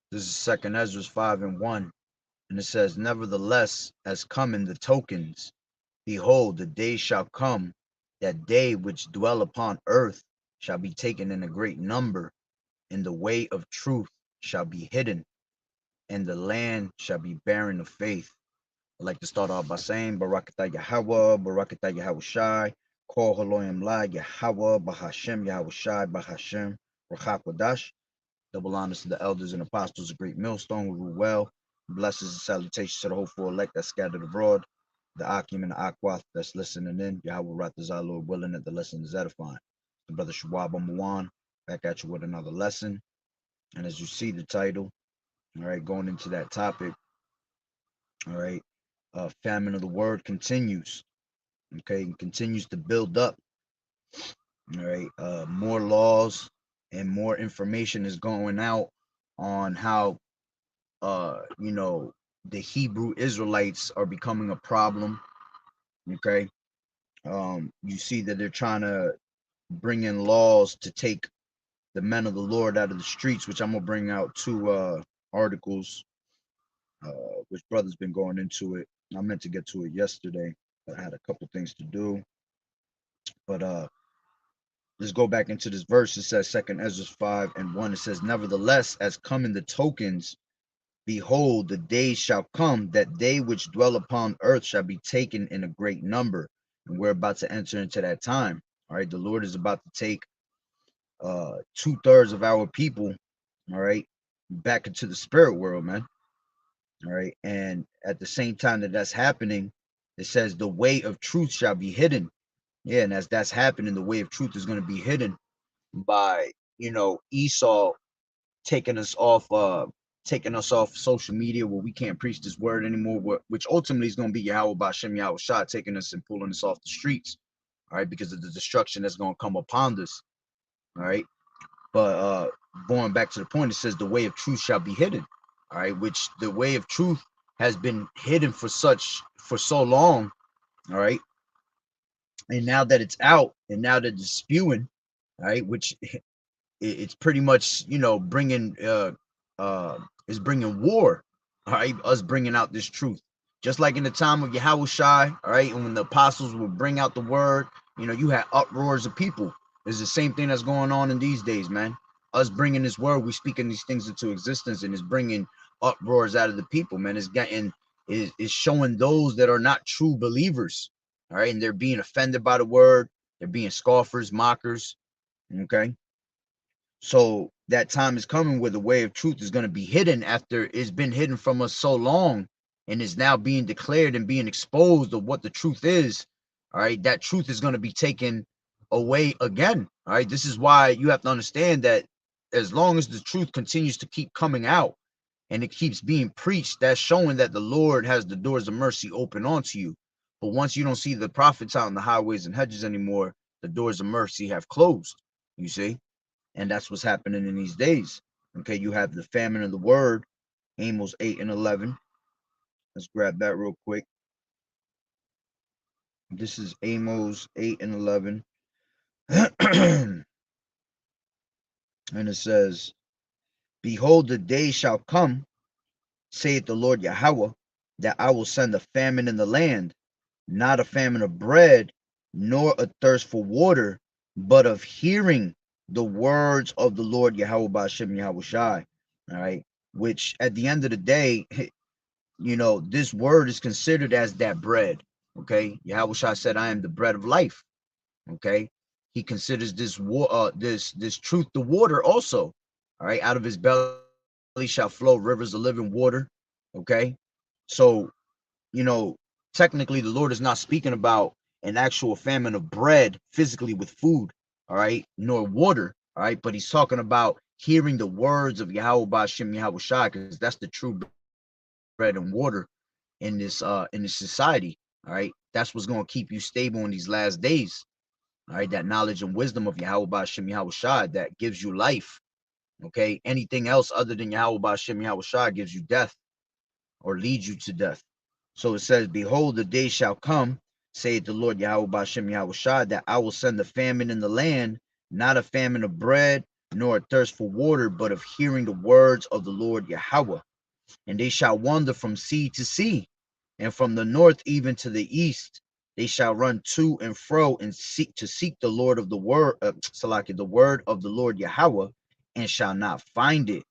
This is Second Ezra 5:1, and it says, "Nevertheless, as come in the tokens, behold, the day shall come, that they which dwell upon earth shall be taken in a great number, and the way of truth shall be hidden, and the land shall be barren of faith." I'd like to start off by saying, Barakatah Yahweh, Barakatah Yahweh Shai, Kol Haloyim La, Yahweh, Bahashem, Yahweh Shai, Bahashem, Rachakwadash. Double honors to the elders and apostles of Great Millstone who rule well. Blessings and salutations to the hopeful elect that scattered abroad. The Akim and the Akwath that's listening in. Yahweh Ratazah, Lord willing that the lesson is edifying. The brother Shawab Amawan back at you with another lesson. And as you see the title, all right, going into that topic, all right, famine of the word continues, okay, and continues to build up, all right. More laws and more information is going out on how the Hebrew Israelites are becoming a problem. Okay. You see that they're trying to bring in laws to take the men of the Lord out of the streets, which I'm gonna bring out two articles, which brother's been going into it. I meant to get to it yesterday, but I had a couple things to do. But let's go back into this verse. It says Second Ezra 5:1. It says, "Nevertheless, as come in the tokens, behold, the days shall come that they which dwell upon earth shall be taken in a great number." And we're about to enter into that time. All right. The Lord is about to take 2/3 of our people, all right, back into the spirit world, man. All right. And at the same time that that's happening, it says the way of truth shall be hidden. Yeah, and as that's happening, the way of truth is going to be hidden by, Esau taking us off social media where we can't preach this word anymore, which ultimately is going to be Yahweh Bashem Yahweh Shah taking us and pulling us off the streets, all right, because of the destruction that's going to come upon us, all right. But going back to the point, it says the way of truth shall be hidden, all right, which the way of truth has been hidden for so long, all right, and now that it's out and now that it's spewing, all right, which it's pretty much bringing is bringing war, all right, us bringing out this truth, just like in the time of Yahweh Shai, all right, and when the apostles would bring out the word, you had uproars of people. It's the same thing that's going on in these days, man. Us bringing this word, we speaking these things into existence, and it's bringing uproars out of the people, man. It's getting is showing those that are not true believers, all right, and they're being offended by the word, they're being scoffers, mockers, okay. So that time is coming where the way of truth is going to be hidden after it's been hidden from us so long and is now being declared and being exposed of what the truth is. All right. That truth is going to be taken away again. All right. This is why you have to understand that as long as the truth continues to keep coming out and it keeps being preached, that's showing that the Lord has the doors of mercy open onto you. But once you don't see the prophets out in the highways and hedges anymore, the doors of mercy have closed. You see? And that's what's happening in these days. Okay, you have the famine of the word, Amos 8:11. Let's grab that real quick. This is Amos 8:11. And it says, "Behold, the day shall come, saith the Lord Yahweh, that I will send a famine in the land, not a famine of bread, nor a thirst for water, but of hearing the words of the Lord Yahweh Bashem Yahweh Shai." All right. Which at the end of the day, this word is considered as that bread. Okay. Yahweh Shai said, "I am the bread of life." Okay. He considers this truth the water also. All right. Out of his belly shall flow rivers of living water. Okay. So, technically the Lord is not speaking about an actual famine of bread physically with food, all right, nor water, all right, but he's talking about hearing the words of Yahweh Bashem Yahweh Shai, because that's the true bread and water in this society. All right. That's what's going to keep you stable in these last days. All right. That knowledge and wisdom of Yahweh Bashem Yahweh Shai that gives you life. Okay. Anything else other than Yahweh Bashem Yahweh Shai gives you death or leads you to death. So it says, "Behold, the day shall come, saith the Lord Yahweh Bashem Yahweh Shai, that I will send a famine in the land, not a famine of bread, nor a thirst for water, but of hearing the words of the Lord Yahweh. And they shall wander from sea to sea, and from the north even to the east. They shall run to and fro and seek the Lord of the word, Salaki, the word of the Lord Yahweh, and shall not find it.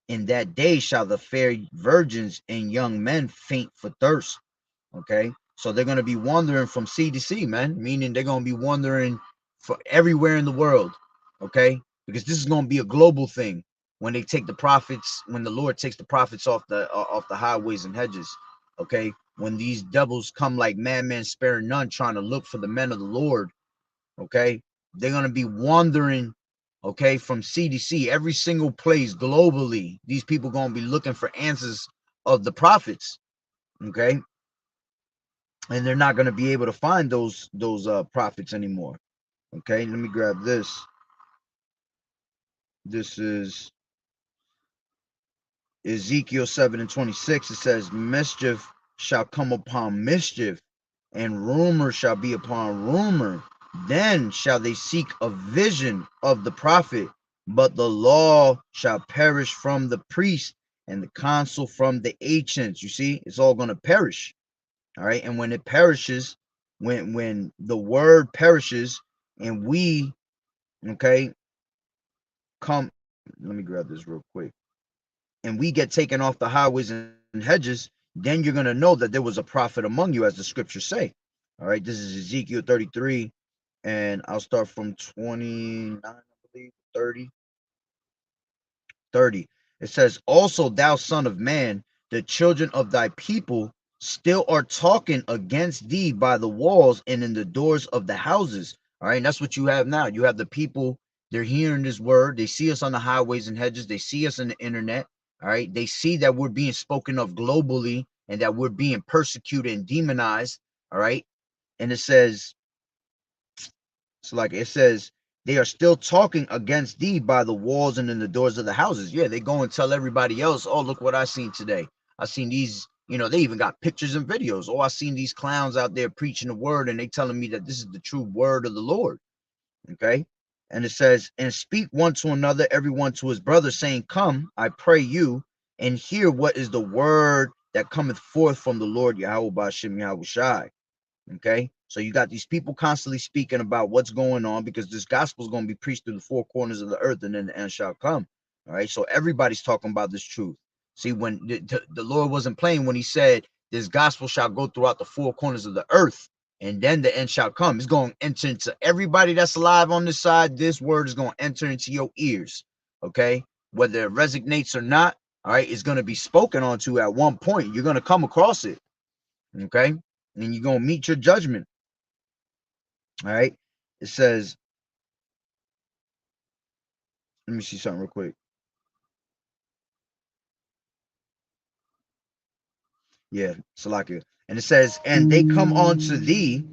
In that day shall the fair virgins and young men faint for thirst. Okay, so they're going to be wandering from sea to sea, man, meaning they're going to be wandering for everywhere in the world. Okay, because this is going to be a global thing when they take the prophets, when the Lord takes the prophets off the highways and hedges. Okay, when these devils come like madmen sparing none, trying to look for the men of the Lord. Okay, they're going to be wandering, okay, from sea to sea, every single place globally. These people going to be looking for answers of the prophets. Okay, and they're not going to be able to find those prophets anymore. Okay, let me grab this. This is Ezekiel 7:26. It says, mischief shall come upon mischief, and rumor shall be upon rumor. Then shall they seek a vision of the prophet, but the law shall perish from the priest, and the counsel from the ancients. You see, it's all going to perish. All right, and when it perishes, when the word perishes, and we, okay, come, let me grab this real quick, and we get taken off the highways and hedges, then you're going to know that there was a prophet among you, as the scriptures say. All right, this is Ezekiel 33, and I'll start from 29, I believe, 30. 30. It says, also, thou son of man, the children of thy people still are talking against thee by the walls and in the doors of the houses. All right, and that's what you have now. You have the people, they're hearing this word. They see us on the highways and hedges. They see us on the internet. All right, they see that we're being spoken of globally and that we're being persecuted and demonized. All right, and it says, so like it says, they are still talking against thee by the walls and in the doors of the houses. Yeah, they go and tell everybody else, oh, look what I seen today. I seen these, they even got pictures and videos. Oh, I seen these clowns out there preaching the word, and they telling me that this is the true word of the Lord. Okay. And it says, and speak one to another, everyone to his brother, saying, come, I pray you, and hear what is the word that cometh forth from the Lord Yahweh Ba'ashem Yahweh Shai. Okay, so you got these people constantly speaking about what's going on, because this gospel is going to be preached through the four corners of the earth, and then the end shall come. All right, so everybody's talking about this truth. See, when the Lord wasn't playing when he said this gospel shall go throughout the four corners of the earth, and then the end shall come. It's going to enter into everybody that's alive on this side. This word is going to enter into your ears. Okay, whether it resonates or not, all right, it's going to be spoken onto at one point. You're going to come across it. Okay, and you're going to meet your judgment. All right, it says, let me see something real quick. Yeah, Salakia. And it says, and they come unto thee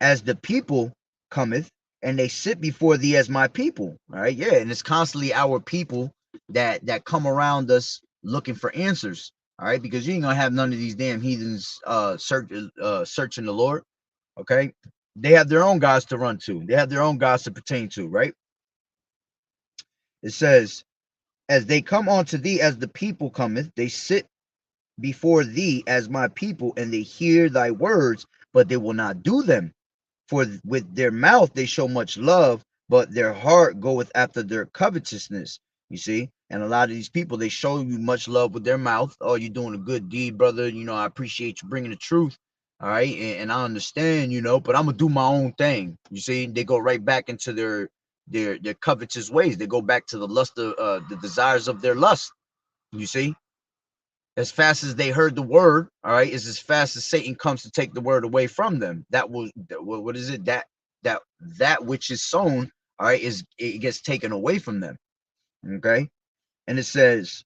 as the people cometh, and they sit before thee as my people. All right, yeah, and it's constantly our people that come around us looking for answers. All right, because you ain't gonna have none of these damn heathens searching the Lord. Okay, they have their own gods to run to. They have their own gods to pertain to. Right. It says, as they come unto thee as the people cometh, they sit before thee as my people, and they hear thy words, but they will not do them. For with their mouth they show much love, but their heart goeth after their covetousness. You see, and a lot of these people, they show you much love with their mouth. Oh, you're doing a good deed, brother. I appreciate you bringing the truth. All right, and I understand, but I'm gonna do my own thing. You see, they go right back into their covetous ways. They go back to the lust of the desires of their lust. You see, as fast as they heard the word, all right, is as fast as Satan comes to take the word away from them. That was, what is it, that which is sown, all right, it gets taken away from them. Okay, and it says,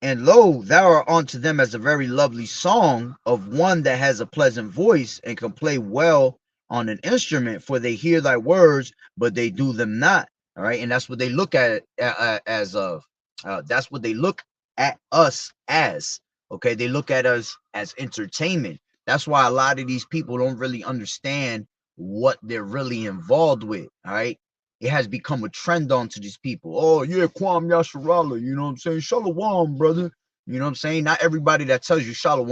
and lo, thou art unto them as a very lovely song of one that has a pleasant voice and can play well on an instrument, for they hear thy words, but they do them not. All right, and that's what they look at as of. That's what they look at us as. Okay, they look at us as entertainment. That's why a lot of these people don't really understand what they're really involved with. All right, it has become a trend onto these people. Oh yeah, Kwam Yasharala, you know what I'm saying? Shalom, brother. You know what I'm saying? Not everybody that tells you Shalom,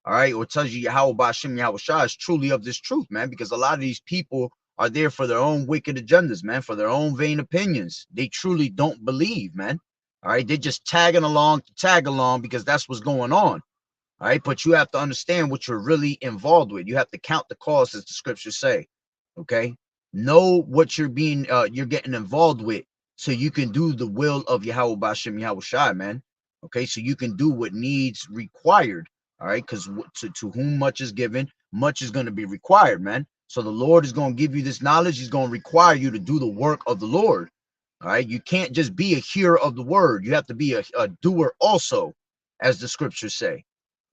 all right, or tells you Yahweh Bashim Yahweh Shah is truly of this truth, man, because a lot of these people are there for their own wicked agendas, man, for their own vain opinions. They truly don't believe, man. All right, they're just tagging along to tag along because that's what's going on. All right, but you have to understand what you're really involved with. You have to count the cost, as the scriptures say. Okay, know what you're getting involved with, so you can do the will of Yahweh Bashem Yahweh Shai, man. Okay, so you can do what needs required. All right, because to whom much is given, much is going to be required, man. So the Lord is going to give you this knowledge. He's going to require you to do the work of the Lord. All right, you can't just be a hearer of the word. You have to be a doer also, as the scriptures say.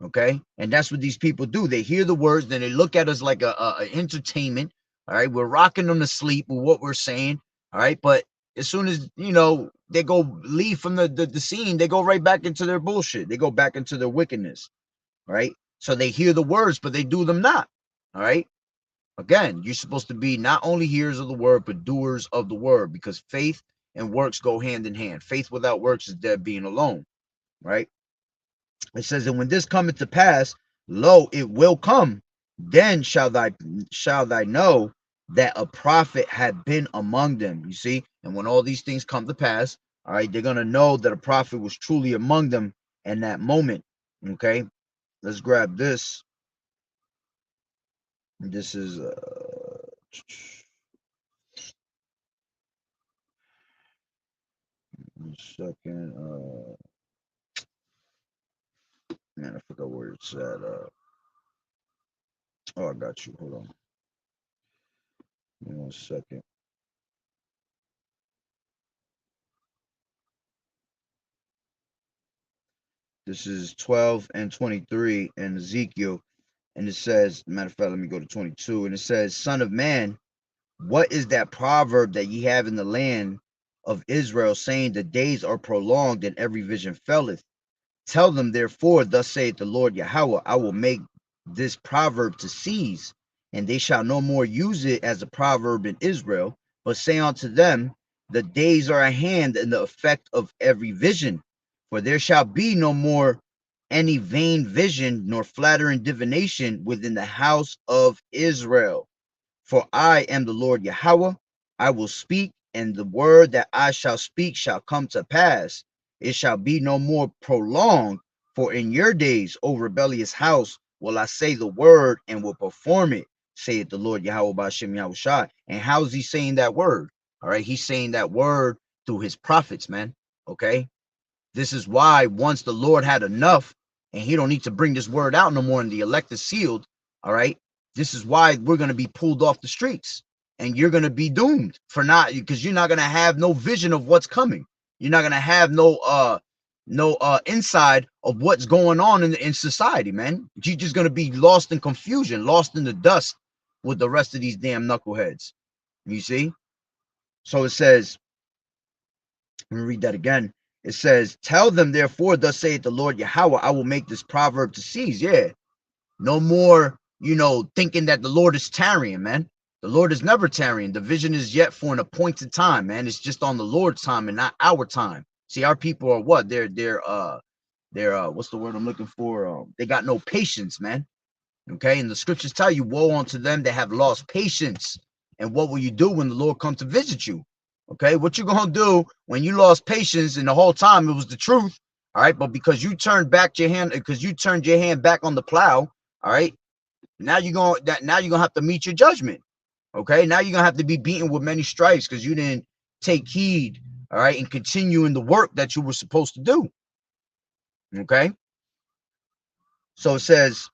Okay, and that's what these people do. They hear the words, then they look at us like a entertainment. All right, we're rocking them to sleep with what we're saying. All right, but as soon as they go leave from the scene, they go right back into their bullshit. They go back into their wickedness. Right, so they hear the words, but they do them not. All right, again, you're supposed to be not only hearers of the word, but doers of the word, because faith and works go hand in hand. Faith without works is dead being alone. Right. It says, and when this cometh to pass, lo, it will come. Then shall thy know that a prophet had been among them. You see, and when all these things come to pass, all right, they're gonna know that a prophet was truly among them in that moment. Okay, let's grab this. This is 1 second. Man, I forgot where it's at. Oh, I got you. Hold on. 1 second. This is 12 and 23 in Ezekiel. And it says, matter of fact, let me go to 22. And it says, Son of man, what is that proverb that ye have in the land of Israel, saying the days are prolonged and every vision faileth? Tell them, therefore, thus saith the Lord Yahweh, I will make this proverb to cease, and they shall no more use it as a proverb in Israel, but say unto them, the days are at hand and the effect of every vision. For there shall be no more any vain vision nor flattering divination within the house of Israel. For I am the Lord Yahweh. I will speak, and the word that I shall speak shall come to pass. It shall be no more prolonged. For in your days, O rebellious house, will I say the word and will perform it, saith the Lord Yahweh Bashem Yahushua. And how is he saying that word? All right, he's saying that word through his prophets, man. Okay, this is why once the Lord had enough, and he don't need to bring this word out no more, and the elect is sealed. All right, this is why we're going to be pulled off the streets, and you're going to be doomed for not, because you're not going to have no vision of what's coming. You're not going to have no inside of what's going on in society, man. You're just going to be lost in confusion, lost in the dust with the rest of these damn knuckleheads. You see? So it says, let me read that again. It says, tell them, therefore, thus saith the Lord Yahweh, I will make this proverb to cease. Yeah. No more, thinking that the Lord is tarrying, man. The Lord is never tarrying. The vision is yet for an appointed time, man. It's just on the Lord's time and not our time. See, our people are what? They're what's the word I'm looking for? They got no patience, man. Okay, and the scriptures tell you, woe unto them that have lost patience. And what will you do when the Lord comes to visit you? Okay, what you gonna do when you lost patience and the whole time it was the truth? All right, but because you turned back your hand, because you turned your hand back on the plow, all right, now you're gonna have to meet your judgment. Okay, now you're gonna have to be beaten with many stripes because you didn't take heed, all right, and continue in the work that you were supposed to do. Okay, so it says,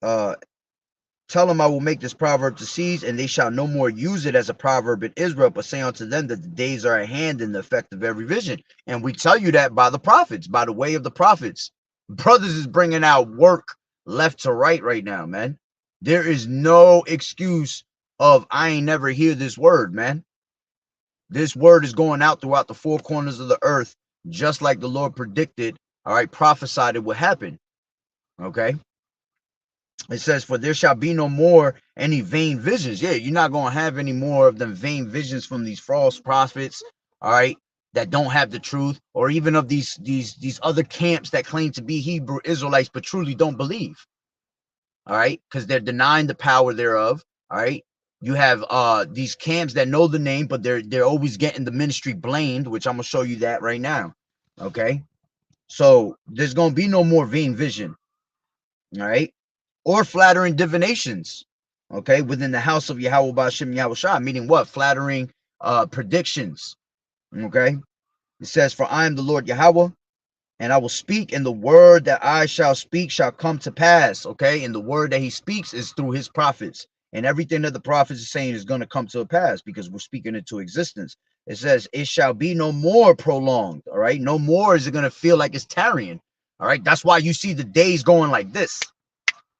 tell them I will make this proverb to cease, and they shall no more use it as a proverb in Israel, but say unto them that the days are at hand in the effect of every vision. And we tell you that by the prophets, by the way of the prophets. Brothers is bringing out work left to right now, man. There is no excuse of I ain't never hear this word, man. This word is going out throughout the four corners of the earth, just like the Lord predicted, all right, prophesied it would happen. Okay. It says, for there shall be no more any vain visions. Yeah, you're not going to have any more of them vain visions from these false prophets, all right, that don't have the truth, or even of these other camps that claim to be Hebrew Israelites but truly don't believe, all right, because they're denying the power thereof, all right. You have these camps that know the name, but they're always getting the ministry blamed, which I'm gonna show you that right now. Okay, so there's gonna be no more vain vision, all right, or flattering divinations, okay, within the house of Yahweh Ba'ashem Yahweh Shai, meaning what? Flattering predictions, okay. It says, for I am the Lord Yahweh, and I will speak, and the word that I shall speak shall come to pass. Okay, and the word that he speaks is through his prophets, and everything that the prophets are saying is going to come to pass because we're speaking into existence. It says, it shall be no more prolonged. All right, no more is it going to feel like it's tarrying. All right, that's why you see the days going like this.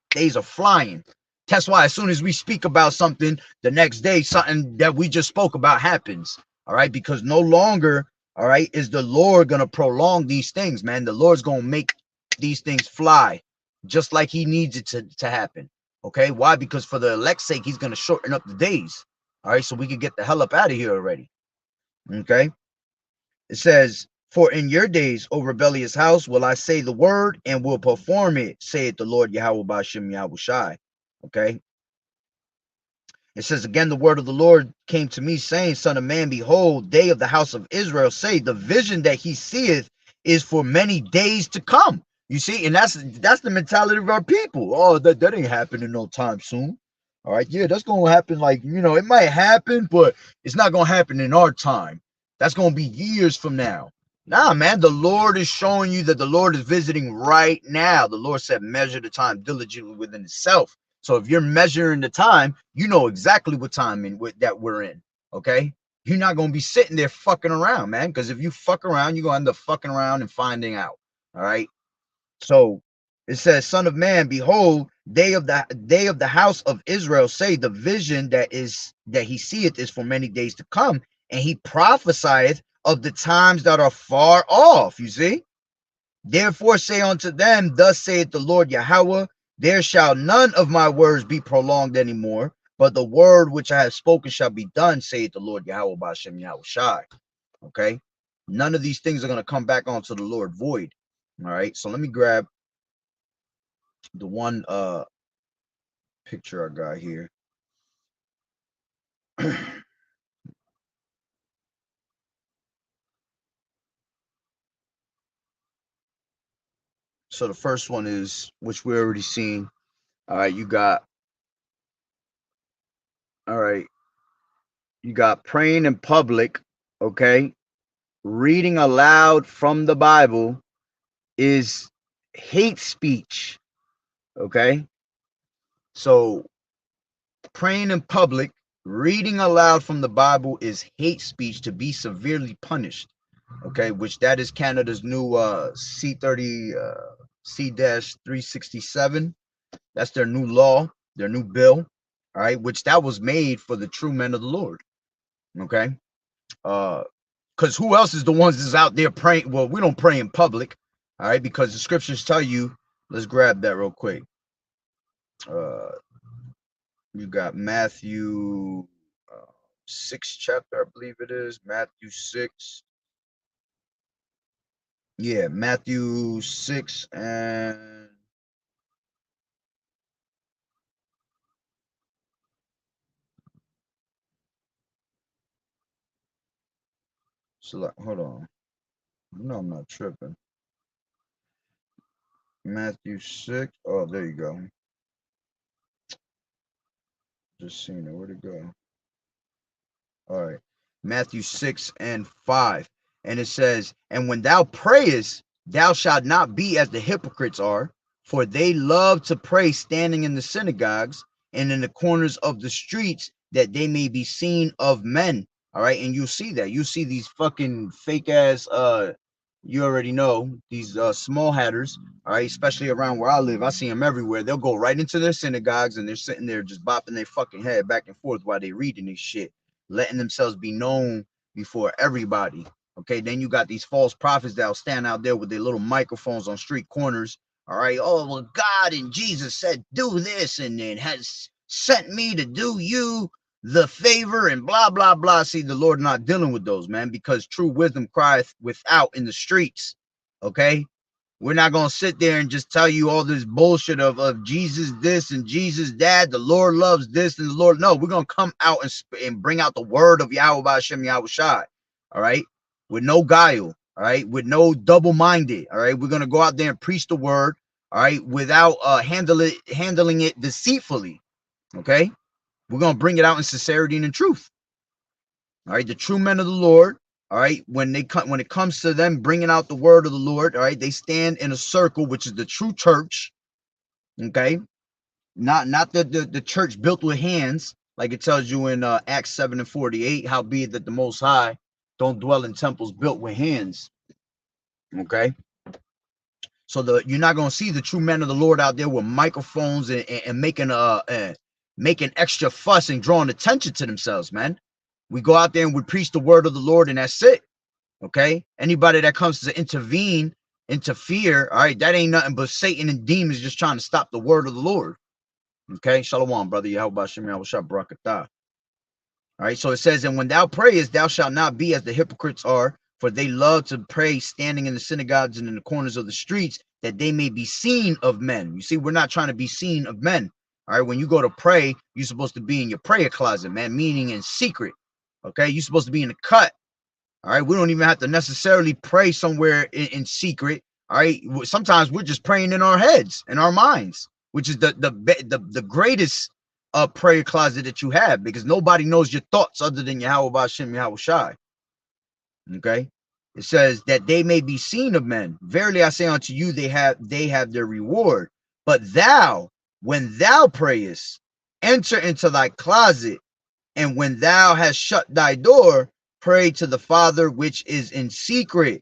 Days are flying. That's why as soon as we speak about something, the next day something that we just spoke about happens. All right, because no longer, all right, is the Lord gonna prolong these things, man. The Lord's gonna make these things fly just like he needs it to happen. Okay, why? Because for the elect's sake, he's gonna shorten up the days. All right, so we can get the hell up out of here already. Okay, it says, for in your days, O rebellious house, will I say the word and will perform it, saith the Lord Yahweh Ba'ashem Yahweh Shai. Okay. It says, again, the word of the Lord came to me, saying, son of man, behold, they of the house of Israel say, the vision that he seeth is for many days to come. You see, and that's the mentality of our people. Oh, that ain't happening no time soon. All right, yeah, that's gonna happen. Like, it might happen, but it's not gonna happen in our time. That's gonna be years from now. Nah, man, the Lord is showing you that the Lord is visiting right now. The Lord said, measure the time diligently within itself. So if you're measuring the time, you know exactly what time that we're in. Okay, you're not gonna be sitting there fucking around, man. Because if you fuck around, you're gonna end up fucking around and finding out. All right. So it says, son of man, behold, they of the house of Israel say, the vision that he seeth is for many days to come, and he prophesieth of the times that are far off. You see, therefore say unto them, thus saith the Lord Yahweh, there shall none of my words be prolonged anymore, but the word which I have spoken shall be done, saith the Lord Yahweh Ba'ashem Yahweh Shai. Okay, none of these things are going to come back onto the Lord void. All right, so let me grab the one picture I got here. So the first one is, which we already seen. All right, all right, you got praying in public, okay? Reading aloud from the Bible is hate speech, okay? So praying in public, reading aloud from the Bible is hate speech to be severely punished, okay? Which that is Canada's new C30 C-367. That's their new law, their new bill, all right, which that was made for the true men of the Lord. Okay. Because who else is the ones that's out there praying? Well, we don't pray in public, all right, because the scriptures tell you, let's grab that real quick. You got Matthew 6 chapter, I believe it is. Matthew 6. Yeah, Matthew 6 and so hold on. No, I'm not tripping. Matthew 6. Oh, there you go. Just seen it. Where'd it go? All right. Matthew 6 and 5. And it says, and when thou prayest, thou shalt not be as the hypocrites are, for they love to pray standing in the synagogues and in the corners of the streets, that they may be seen of men. All right. And you see that. You see these fucking fake ass you already know, these small hatters, all right, especially around where I live. I see them everywhere. They'll go right into their synagogues and they're sitting there just bopping their fucking head back and forth while they're reading this shit, letting themselves be known before everybody. Okay, then you got these false prophets that'll stand out there with their little microphones on street corners, All right. Oh, well, God and Jesus said, do this, and then has sent me to do you the favor and blah, blah, blah. See, the Lord not dealing with those, man, because true wisdom crieth without in the streets. Okay. We're not going to sit there and just tell you all this bullshit of Jesus this and Jesus that. The Lord loves this and the Lord. No, we're going to come out and bring out the word of Yahweh Hashem Yahweh Shai. All right. With no guile. All right. With no double-minded. All right. We're going to go out there and preach the word. All right. Without handling it deceitfully. Okay. We're going to bring it out in sincerity and in truth. All right. The true men of the Lord. All right, when it comes to them bringing out the word of the Lord, all right, they stand in a circle, which is the true church. Okay, not the church built with hands, like it tells you in Acts 7:48. Howbeit that the Most High don't dwell in temples built with hands. Okay, so you're not gonna see the true men of the Lord out there with microphones and making extra fuss and drawing attention to themselves, man. We go out there and we preach the word of the Lord, and that's it. Okay, anybody that comes to interfere, all right, that ain't nothing but Satan and demons just trying to stop the word of the Lord. Okay, shalom, brother. Yahweh Shem Yahweh Shah Barakatah. All right, so it says, and when thou prayest, thou shalt not be as the hypocrites are, for they love to pray standing in the synagogues and in the corners of the streets, that they may be seen of men. You see, we're not trying to be seen of men. All right, when you go to pray, you're supposed to be in your prayer closet, man, meaning in secret. Okay, you're supposed to be in the cut. All right, we don't even have to necessarily pray somewhere in secret. All right, sometimes we're just praying in our heads, in our minds, which is the greatest prayer closet that you have, because nobody knows your thoughts other than Yahweh Hashem Yahweh Shai. Okay, it says that they may be seen of men. Verily I say unto you, they have their reward. But thou, when thou prayest, enter into thy closet, and when thou hast shut thy door, pray to the Father which is in secret,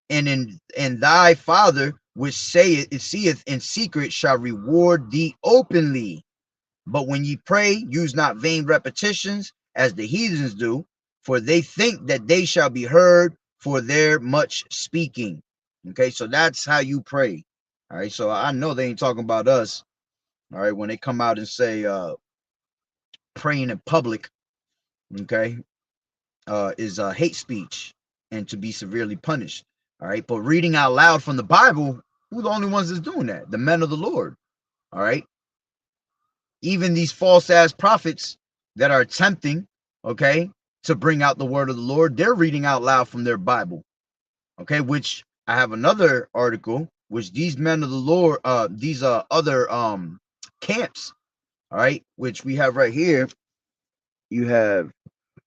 and thy Father which seeth in secret shall reward thee openly. But when ye pray, use not vain repetitions as the heathens do, for they think that they shall be heard for their much speaking. Okay, so that's how you pray. All right, so I know they ain't talking about us. All right, when they come out and say praying in public, okay, is hate speech and to be severely punished. All right, but reading out loud from the Bible, who are the only ones that's doing that? The men of the Lord. All right, even these false ass prophets that are attempting, okay, to bring out the word of the Lord, they're reading out loud from their Bible. Okay, which I have another article, which these men of the Lord, these other camps, all right, which we have right here. You have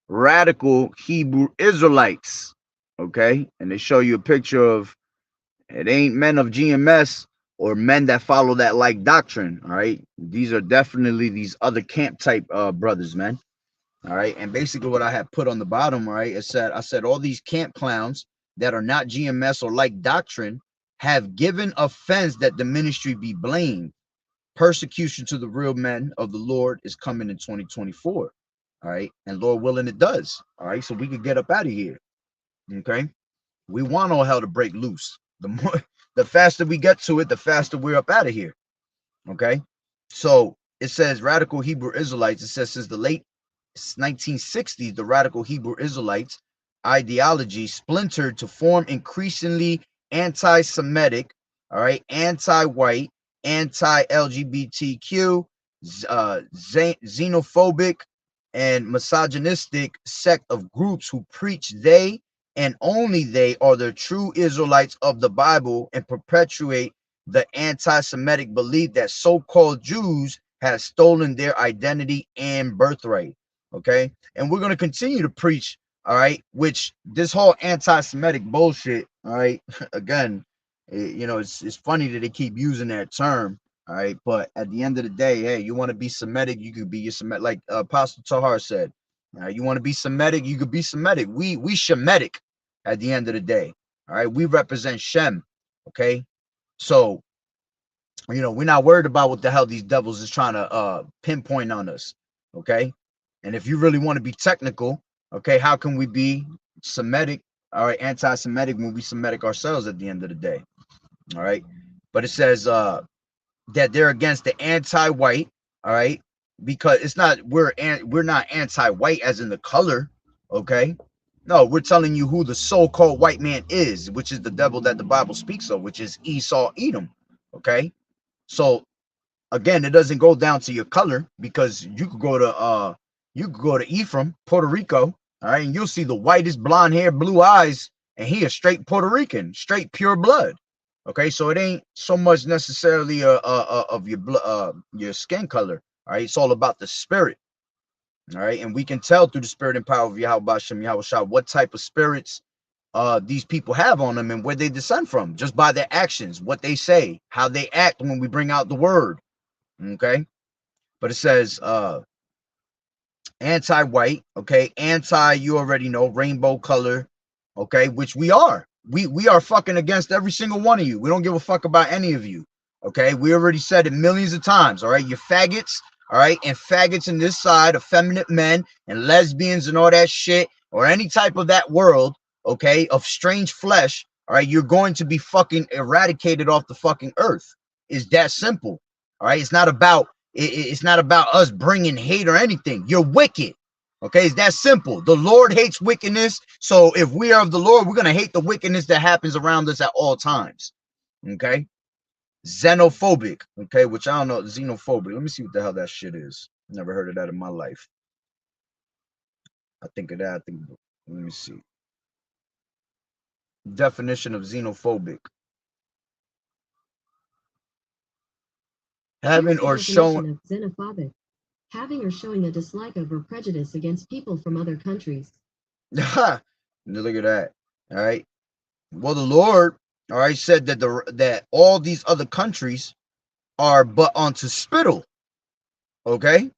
radical Hebrew Israelites, okay, and they show you a picture of, it ain't men of GMS or men that follow that like doctrine. All right, these are definitely these other camp type brothers, man. All right, and basically what I had put on the bottom, right, I said all these camp clowns that are not GMS or like doctrine have given offense that the ministry be blamed. Persecution to the real men of the Lord is coming in 2024. All right, and Lord willing, it does. All right, so we could get up out of here. Okay, we want all hell to break loose. The faster we get to it, the faster we're up out of here. Okay, so it says radical Hebrew Israelites. It says since the late 1960s, the radical Hebrew Israelites ideology splintered to form increasingly anti-Semitic, all right, anti-white, anti-LGBTQ, xenophobic, and misogynistic sect of groups who preach they and only they are the true Israelites of the Bible and perpetuate the anti-Semitic belief that so-called Jews have stolen their identity and birthright. Okay, and we're going to continue to preach, all right, which this whole anti-Semitic bullshit, all right, again, you know, it's funny that they keep using that term, all right, but at the end of the day, hey, you want to be Semitic, you could be your Semitic, like Apostle Tahar said. You want to be Semitic, you could be Semitic. We Shemitic at the end of the day, all right. We represent Shem, okay. So, you know, we're not worried about what the hell these devils is trying to pinpoint on us, okay. And if you really want to be technical, okay, how can we be Semitic, all right, anti-Semitic when we Semitic ourselves at the end of the day, all right? But it says that they're against the anti-white, all right, because it's not we're not anti-white as in the color, okay? No, we're telling you who the so-called white man is, which is the devil that the Bible speaks of, which is Esau, Edom, okay? So again, it doesn't go down to your color, because you could go to Ephraim, Puerto Rico, all right, and you'll see the whitest blonde hair, blue eyes, and he is straight Puerto Rican, straight pure blood. Okay, so it ain't so much necessarily of your skin color. All right, it's all about the spirit. All right, and we can tell through the spirit and power of Yahweh Hashem Yahweh Shah what type of spirits these people have on them and where they descend from, just by their actions, what they say, how they act when we bring out the word. Okay, but it says anti-white, okay, anti, you already know, rainbow color, okay, which we are. We are fucking against every single one of you. We don't give a fuck about any of you. Okay, we already said it millions of times. All right, you faggots, all right, and faggots in this side, effeminate men and lesbians and all that shit, or any type of that world, okay, of strange flesh. All right, you're going to be fucking eradicated off the fucking earth. It's that simple. All right, it's not about it's not about us bringing hate or anything. You're wicked. Okay, it's that simple. The Lord hates wickedness. So if we are of the Lord, we're going to hate the wickedness that happens around us at all times. Okay, xenophobic. Okay, which I don't know, xenophobic. Let me see what the hell that shit is. Never heard of that in my life. I think of that. Let me see. Definition of xenophobic. Having or showing. Xenophobic. Having or showing a dislike of or prejudice against people from other countries. Look at that. All right. Well, the Lord, all right, said that all these other countries are but unto spittle. Okay.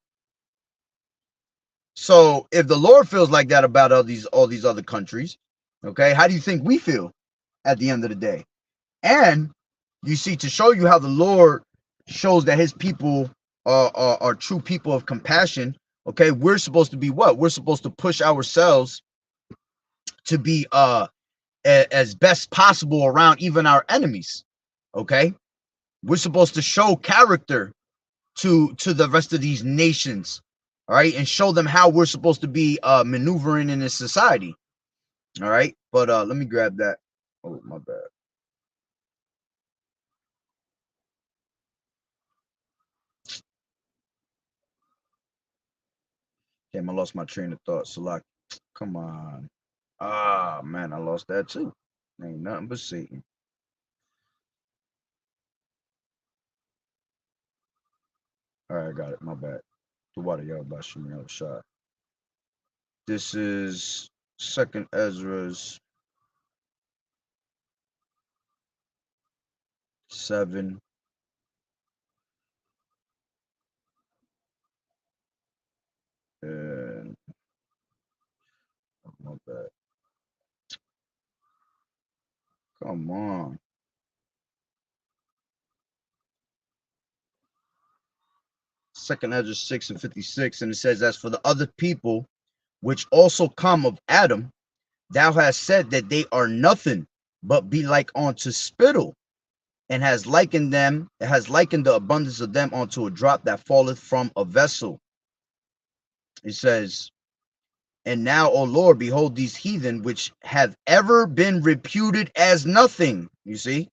So if the Lord feels like that about all these other countries, okay, how do you think we feel at the end of the day? And you see, to show you how the Lord shows that his people are true people of compassion, okay, we're supposed to be what? We're supposed to push ourselves to be as best possible around even our enemies. Okay, we're supposed to show character to the rest of these nations, all right, and show them how we're supposed to be maneuvering in this society. All right, but let me grab that. Oh, my bad. Damn, I lost my train of thought. Salak, come on. Ah, man, I lost that too. Ain't nothing but Satan. All right, I got it. My bad. The water y'all about shooting out a shot. This is Second Ezra's 7. And my bad. Come on. Second Ezra 6:56, and it says, as for the other people which also come of Adam, thou hast said that they are nothing, but be like unto spittle, and has likened the abundance of them unto a drop that falleth from a vessel. It says, and now, O Lord, behold these heathen which have ever been reputed as nothing. You see,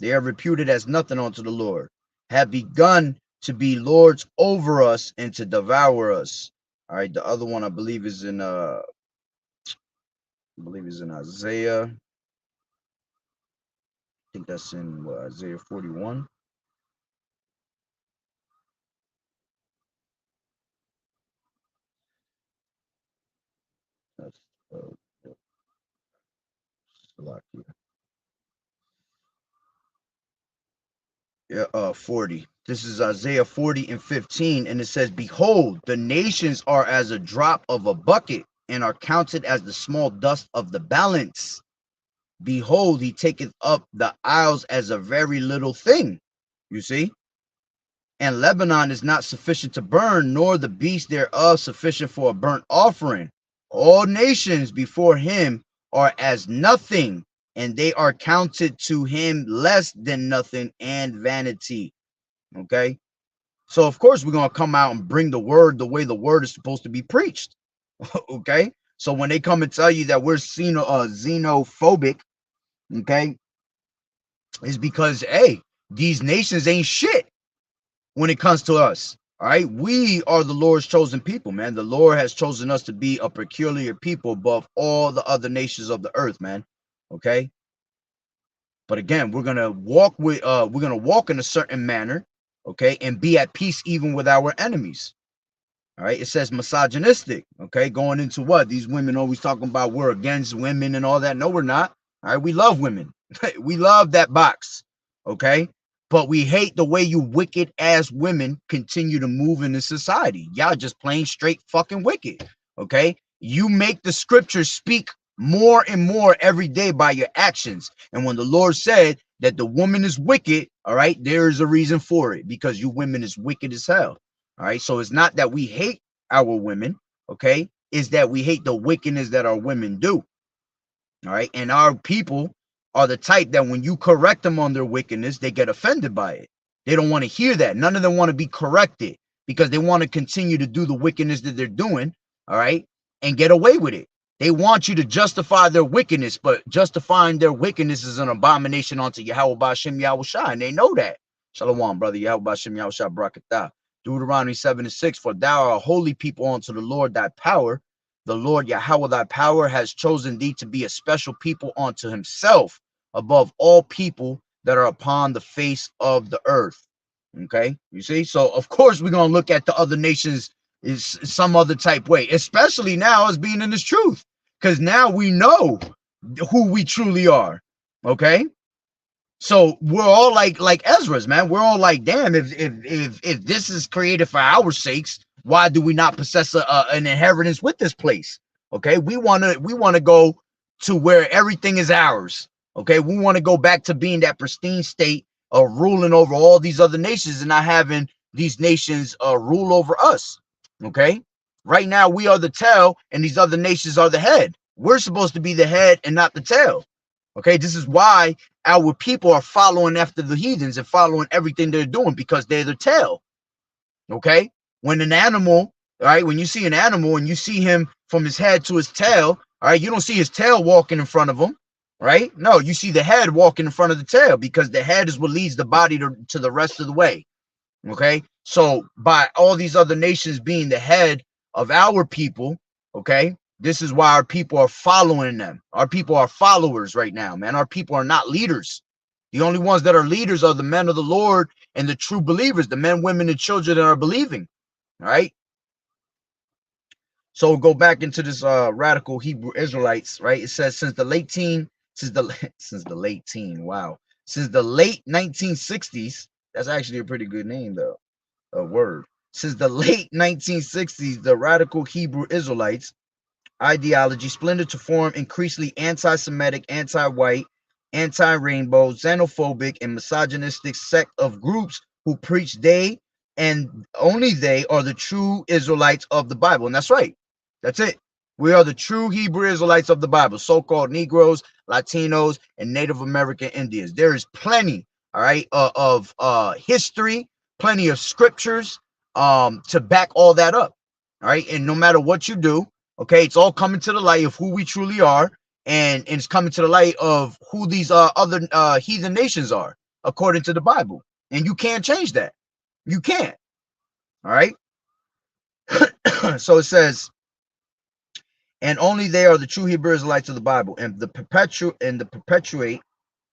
they are reputed as nothing unto the Lord, have begun to be lords over us and to devour us. All right, the other one I believe is in Isaiah. I think that's in Isaiah 41. That's yeah, 40. This is Isaiah 40:15, and it says, behold, the nations are as a drop of a bucket and are counted as the small dust of the balance. Behold, he taketh up the isles as a very little thing. You see? And Lebanon is not sufficient to burn, nor the beast thereof sufficient for a burnt offering. All nations before him are as nothing, and they are counted to him less than nothing and vanity. Okay. So of course we're gonna come out and bring the word the way the word is supposed to be preached. Okay. So when they come and tell you that we're xenophobic, okay, is because hey, these nations ain't shit when it comes to us. All right, we are the Lord's chosen people, man. The Lord has chosen us to be a peculiar people above all the other nations of the earth, man. Okay, but again, we're gonna walk in a certain manner, okay, and be at peace even with our enemies. All right, it says misogynistic. Okay, going into what these women always talking about, we're against women and all that. No, we're not. All right, we love women. We love that box. Okay, but we hate the way you wicked ass women continue to move in the society. Y'all just plain straight fucking wicked. Okay, you make the scriptures speak more and more every day by your actions. And when the Lord said that the woman is wicked, all right, there is a reason for it, because you women is wicked as hell. All right. So it's not that we hate our women. Okay. Is that we hate the wickedness that our women do. All right. And our people are the type that when you correct them on their wickedness, they get offended by it. They don't want to hear that. None of them want to be corrected because they want to continue to do the wickedness that they're doing. All right. And get away with it. They want you to justify their wickedness, but justifying their wickedness is an abomination unto Yahweh Bashem Yahweh Shai. And they know that. Shalom, brother. Yahweh Bashem Yahweh Shai Barakatah. Deuteronomy 7:6, for thou art a holy people unto the Lord thy power. The Lord Yahweh thy power has chosen thee to be a special people unto himself above all people that are upon the face of the earth. Okay, you see? So of course we're gonna look at the other nations is some other type way, especially now as being in this truth, because now we know who we truly are. Okay, so we're all like Ezra's, man. We're all like, damn, if this is created for our sakes, why do we not possess an inheritance with this place? Okay, we wanna go to where everything is ours. Okay, we want to go back to being that pristine state of ruling over all these other nations and not having these nations rule over us. Okay, right now we are the tail and these other nations are the head. We're supposed to be the head and not the tail. Okay, this is why our people are following after the heathens and following everything they're doing, because they're the tail. Okay, when an animal, all right, when you see an animal and you see him from his head to his tail, all right, you don't see his tail walking in front of him, right? No, you see the head walking in front of the tail, because the head is what leads the body to the rest of the way. Okay, so by all these other nations being the head of our people, okay, this is why our people are following them. Our people are followers right now, man. Our people are not leaders. The only ones that are leaders are the men of the Lord and the true believers, the men, women, and children that are believing. All right. So we'll go back into this radical Hebrew Israelites, right? It says since the late teen, wow, since the late 1960s. That's actually a pretty good name, though. A word. Since the late 1960s, the radical Hebrew Israelites ideology splintered to form increasingly anti-Semitic, anti-white, anti-rainbow, xenophobic, and misogynistic sect of groups who preach they and only they are the true Israelites of the Bible. And that's right. That's it. We are the true Hebrew Israelites of the Bible, so-called Negroes, Latinos, and Native American Indians. There is plenty, all right, of history, plenty of scriptures to back all that up. All right. And no matter what you do, okay, it's all coming to the light of who we truly are, and it's coming to the light of who these other heathen nations are, according to the Bible. And you can't change that. You can't. All right. So it says, and only they are the true Hebrew Israelites of the Bible, and the perpetuate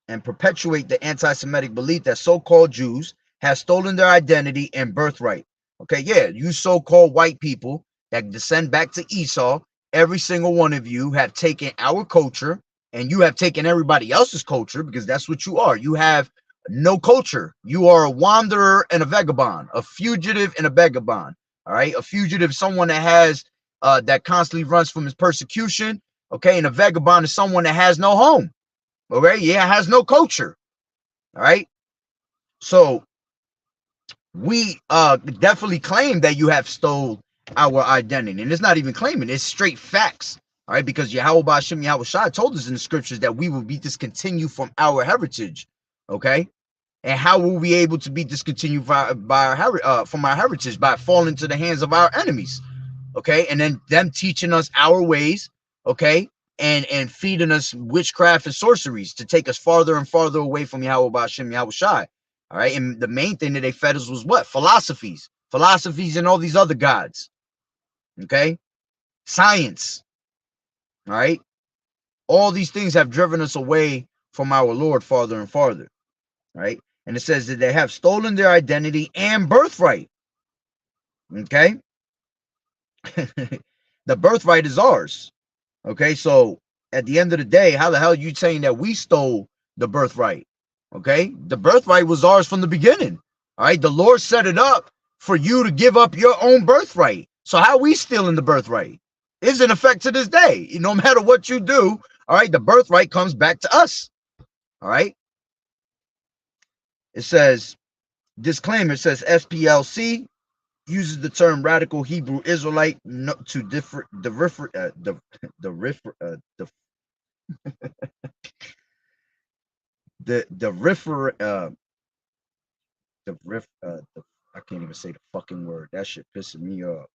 the anti-Semitic belief that so-called Jews have stolen their identity and birthright. Okay, yeah, you so-called white people that descend back to Esau, every single one of you have taken our culture and you have taken everybody else's culture, because that's what you are. You have no culture. You are a wanderer and a vagabond, a fugitive and a vagabond. All right, a fugitive, someone that has that constantly runs from his persecution. Okay, and a vagabond is someone that has no home. Okay, yeah, has no culture. All right, so we definitely claim that you have stole our identity, and it's not even claiming, it's straight facts. All right, because Yahweh Ba'Shem Yahweh Shai told us in the scriptures that we will be discontinued from our heritage. Okay, and how will we be able to be discontinued by our from our heritage? By falling to the hands of our enemies. Okay, and then them teaching us our ways. Okay, and feeding us witchcraft and sorceries to take us farther and farther away from Yahweh Ba'Shem Yahweh Shai. All right, and the main thing that they fed us was what? Philosophies, and all these other gods. Okay, science. All right, all these things have driven us away from our Lord farther and farther. Right, and it says that they have stolen their identity and birthright. Okay, the birthright is ours. Okay, so at the end of the day, how the hell are you saying that we stole the birthright? Okay, the birthright was ours from the beginning. All right, the Lord set it up for you to give up your own birthright. So how are we stealing the birthright? It's in effect to this day. No matter what you do, all right, the birthright comes back to us. All right, it says disclaimer. It says SPLC uses the term radical Hebrew Israelite to differ the refer the riff I can't even say the fucking word. That shit pissing me off.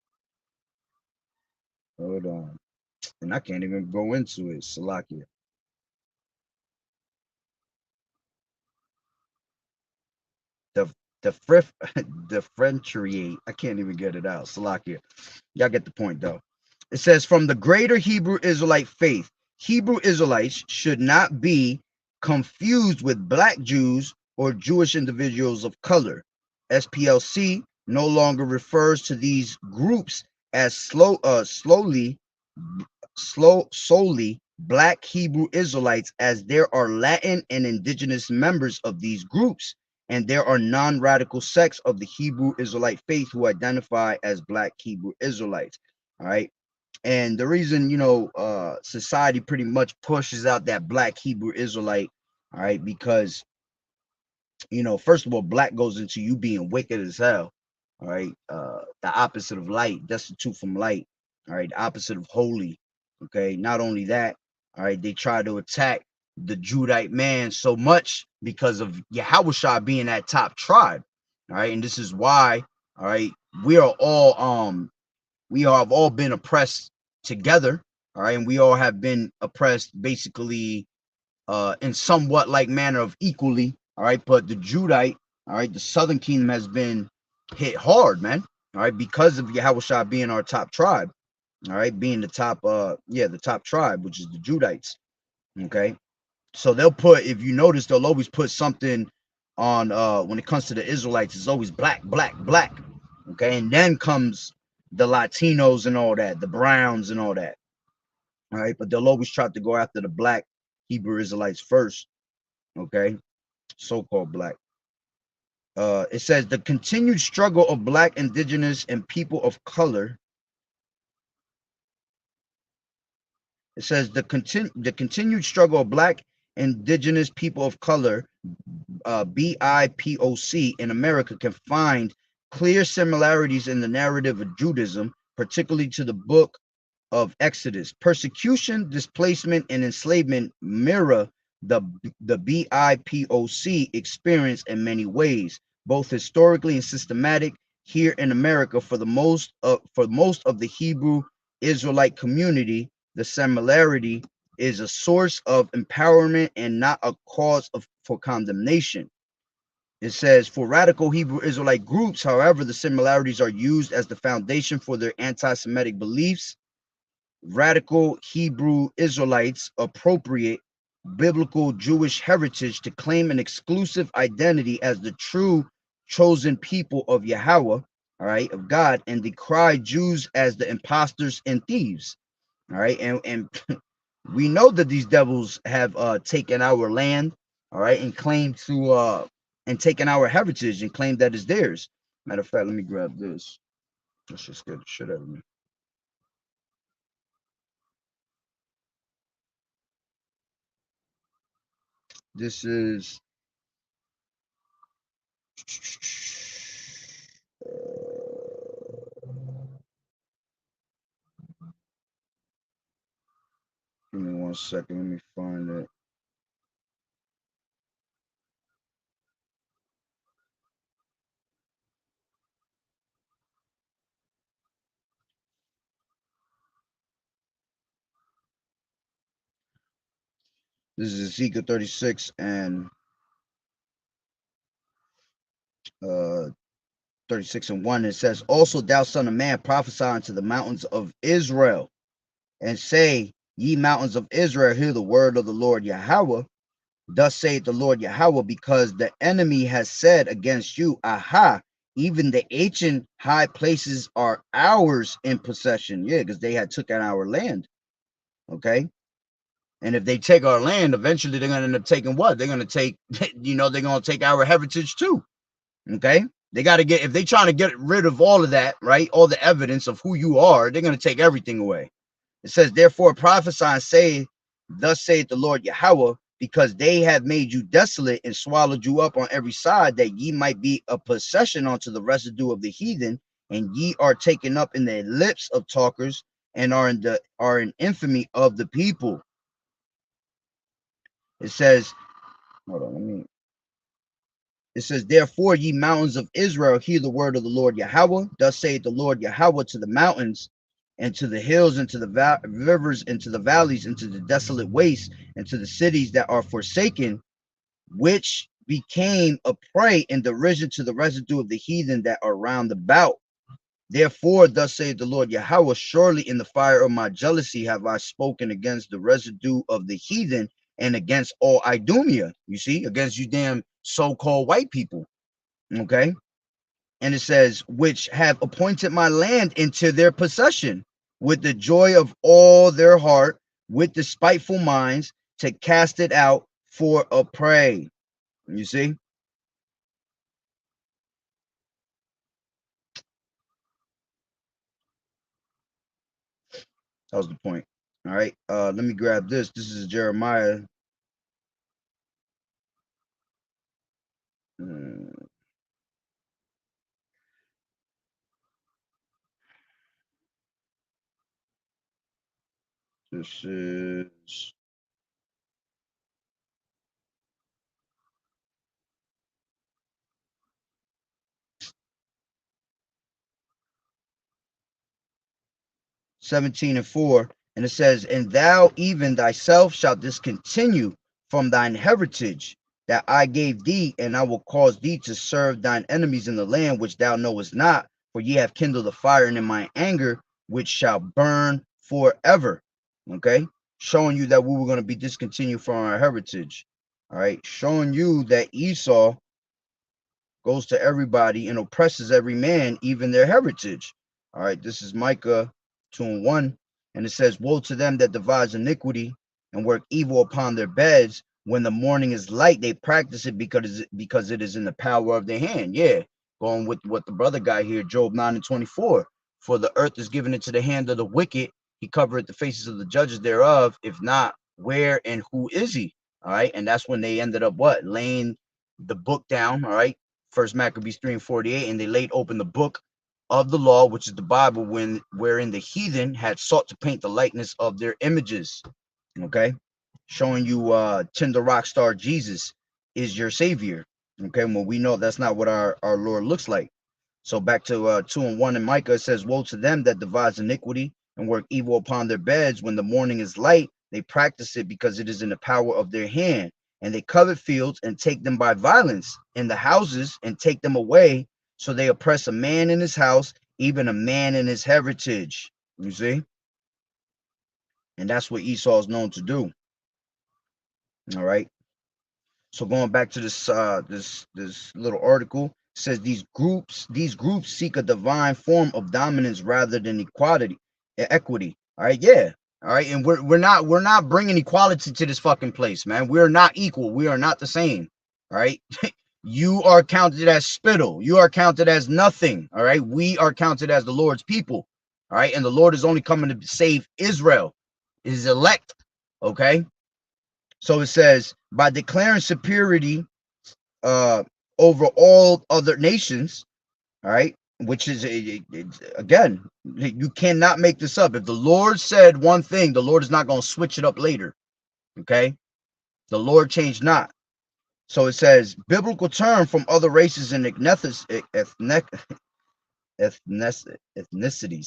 Hold on. And I can't even go into it. Salakia. The the differentiate. I can't even get it out. Salakia. Y'all get the point though. It says from the greater Hebrew Israelite faith, Hebrew Israelites should not be confused with black Jews or Jewish individuals of color. SPLC no longer refers to these groups as solely black Hebrew Israelites, as there are Latin and indigenous members of these groups, and there are non-radical sects of the Hebrew Israelite faith who identify as black Hebrew Israelites. All right. And the reason, society pretty much pushes out that black Hebrew Israelite, all right, because, first of all, black goes into you being wicked as hell. All right. The opposite of light, destitute from light. All right. The opposite of holy. Okay. Not only that, all right, they try to attack the Judite man so much because of Yahushua being that top tribe. All right. And this is why, all right, we are all we have all been oppressed together. All right. And we all have been oppressed basically in somewhat like manner of equally. All right. But the Judite, all right, the southern kingdom has been hit hard, man. All right, because of Yahushua being our top tribe. All right, being the top the top tribe, which is the Judites. Okay. So they'll put, if you notice, they'll always put something on when it comes to the Israelites, it's always black, black, black. Okay, and then comes the Latinos and all that, the Browns and all that. All right, but they'll always try to go after the black Hebrew Israelites first. Okay, so-called black. It says the continued struggle of black, indigenous, and people of color. It says the continued struggle of black, indigenous, people of color, BIPOC, in America can find clear similarities in the narrative of Judaism, particularly to the book of Exodus. Persecution, displacement, and enslavement mirror the BIPOC experience in many ways, both historically and systematic. Here in America, for most of the Hebrew Israelite community, the similarity is a source of empowerment and not a cause for condemnation. It says for radical Hebrew Israelite groups, however, the similarities are used as the foundation for their anti-Semitic beliefs. Radical Hebrew Israelites appropriate biblical Jewish heritage to claim an exclusive identity as the true chosen people of Yahweh, all right, of God, and decry Jews as the imposters and thieves. All right, and we know that these devils have taken our land, all right, and claim to and taken our heritage and claim that is theirs. Matter of fact, let me grab this. Let's just get the shit out of me. This is 1 second. Let me find it. This is Ezekiel 36 and 36 and 1. It says, also, thou son of man, prophesy unto the mountains of Israel, and say, ye mountains of Israel, hear the word of the Lord Yahweh. Thus saith the Lord Yahweh, because the enemy has said against you, aha, even the ancient high places are ours in possession. Yeah, because they had took out our land. Okay. And if they take our land, eventually they're going to end up taking what? They're going to take, they're going to take our heritage too. Okay. They got to get, if they trying to get rid of all of that, right? All the evidence of who you are, they're going to take everything away. It says, therefore prophesy and say, thus saith the Lord Yahweh, because they have made you desolate and swallowed you up on every side, that ye might be a possession unto the residue of the heathen, and ye are taken up in the lips of talkers, and are in infamy of the people. It says, hold on, it says, therefore, ye mountains of Israel, hear the word of the Lord Yahweh. Thus saith the Lord Yahweh to the mountains, and to the hills, and to the rivers, and to the valleys, and to the desolate wastes, and to the cities that are forsaken, which became a prey and derision to the residue of the heathen that are round about. Therefore, thus saith the Lord Yahweh, surely in the fire of my jealousy have I spoken against the residue of the heathen, and against all Idumea, you see, against you damn so-called white people. Okay. And it says, which have appointed my land into their possession with the joy of all their heart, with the spiteful minds, to cast it out for a prey. You see, that was the point. All right. Let me grab this. This is Jeremiah. This is 17 and 4, and it says, and thou even thyself shalt discontinue from thine heritage that I gave thee, and I will cause thee to serve thine enemies in the land which thou knowest not, for ye have kindled a fire in my anger, which shall burn forever. Okay, showing you that we were going to be discontinued from our heritage. All right, showing you that Esau goes to everybody and oppresses every man, even their heritage. All right, this is Micah 2 and 1. And it says, woe to them that devise iniquity and work evil upon their beds. When the morning is light, they practice it because it is in the power of their hand. Yeah, going with what the brother got here, Job 9 and 24. For the earth is given into the hand of the wicked. He covereth the faces of the judges thereof. If not, where and who is he? All right, and that's when they ended up what? Laying the book down. All right, First Maccabees 3 and 48, and they laid open the book of the law, which is the Bible, wherein the heathen had sought to paint the likeness of their images. Okay, showing you Tinder rock star Jesus is your savior. Okay, well, we know that's not what our Lord looks like. So back to 2 and 1 in Micah, it says, woe to them that devise iniquity and work evil upon their beds. When the morning is light, they practice it because it is in the power of their hand. And they covet fields and take them by violence, in the houses and take them away. So they oppress a man in his house, even a man in his heritage. You see? And that's what Esau is known to do. All right. So going back to this little article, says these groups seek a divine form of dominance rather than equity. All right, yeah. All right, and we're not bringing equality to this fucking place, man. We're not equal. We are not the same. All right. You are counted as spittle. You are counted as nothing. All right. We are counted as the Lord's people. All right. And the Lord is only coming to save Israel, his elect. Okay. So it says, by declaring superiority uh, over all other nations, all right, which is, again, you cannot make this up. If the Lord said one thing, the Lord is not going to switch it up later. Okay, the Lord changed not. So it says biblical term from other races and ethnicities.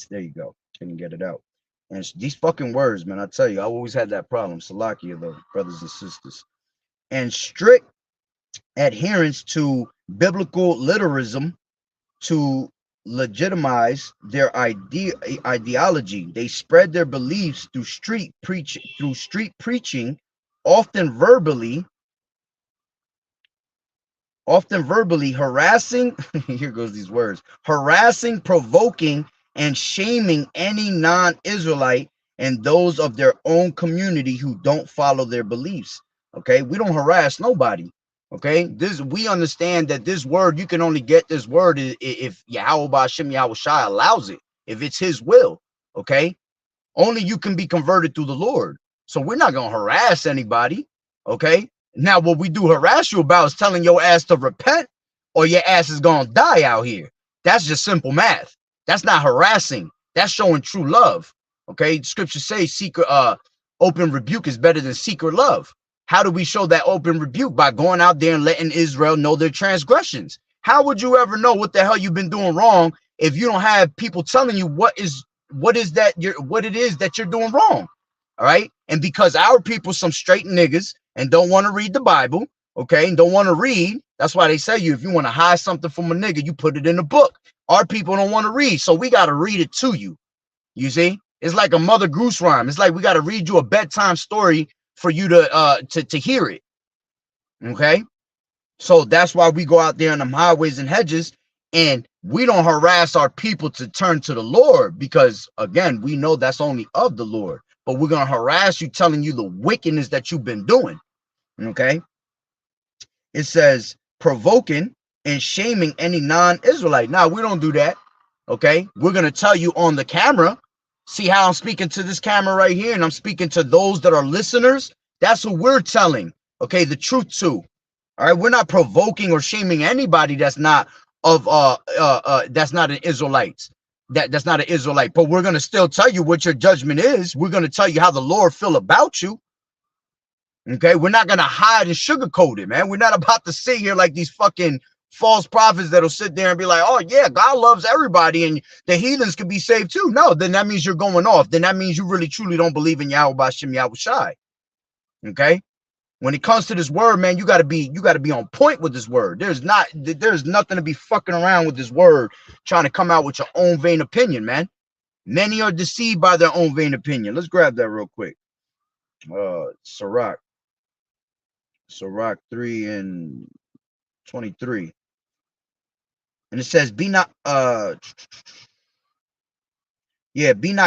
There you go. Couldn't get it out. And these fucking words, man, I tell you, I always had that problem. Salakia, though, brothers and sisters. And strict adherence to biblical literalism to legitimize their ideology. They spread their beliefs through street preaching, often verbally harassing, here goes these words, harassing, provoking, and shaming any non-Israelite and those of their own community who don't follow their beliefs. Okay, we don't harass nobody. Okay, we understand that this word, you can only get this word if Yahweh Ba'ashem Yahweh Shai allows it, if it's his will. Okay, only you can be converted through the Lord. So we're not going to harass anybody. Okay. Now, what we do harass you about is telling your ass to repent or your ass is going to die out here. That's just simple math. That's not harassing. That's showing true love. Okay. Scripture says open rebuke is better than secret love. How do we show that open rebuke? By going out there and letting Israel know their transgressions. How would you ever know what the hell you've been doing wrong if you don't have people telling you what it is that you're doing wrong? All right. And because our people some straight niggas and don't want to read the Bible, okay, and don't want to read, that's why they say if you want to hide something from a nigga, you put it in a book. Our people don't want to read, so we got to read it to you. You see, it's like a Mother Goose rhyme. It's like we got to read you a bedtime story for you to hear it. Okay, so that's why we go out there on them highways and hedges, and we don't harass our people to turn to the Lord, because again, we know that's only of the Lord. But we're gonna harass you, telling you the wickedness that you've been doing. Okay, it says provoking and shaming any non-Israelite. Now, we don't do that. Okay, we're gonna tell you on the camera. See how I'm speaking to this camera right here, and I'm speaking to those that are listeners. That's who we're telling, okay, the truth to. All right, we're not provoking or shaming anybody that's not of that's not an Israelite. That's not an Israelite. But we're gonna still tell you what your judgment is. We're gonna tell you how the Lord feel about you. Okay, we're not gonna hide and sugarcoat it, man. We're not about to sit here like these fucking false prophets that'll sit there and be like, oh yeah, God loves everybody and the heathens can be saved too. No, then that means you're going off. Then that means you really truly don't believe in Yahweh Ba'ashem Yahweh Shai. Okay, when it comes to this word, man, you gotta be on point with this word. There's nothing to be fucking around with this word, trying to come out with your own vain opinion, man. Many are deceived by their own vain opinion. Let's grab that real quick. Sirach 3:23. And it says, be not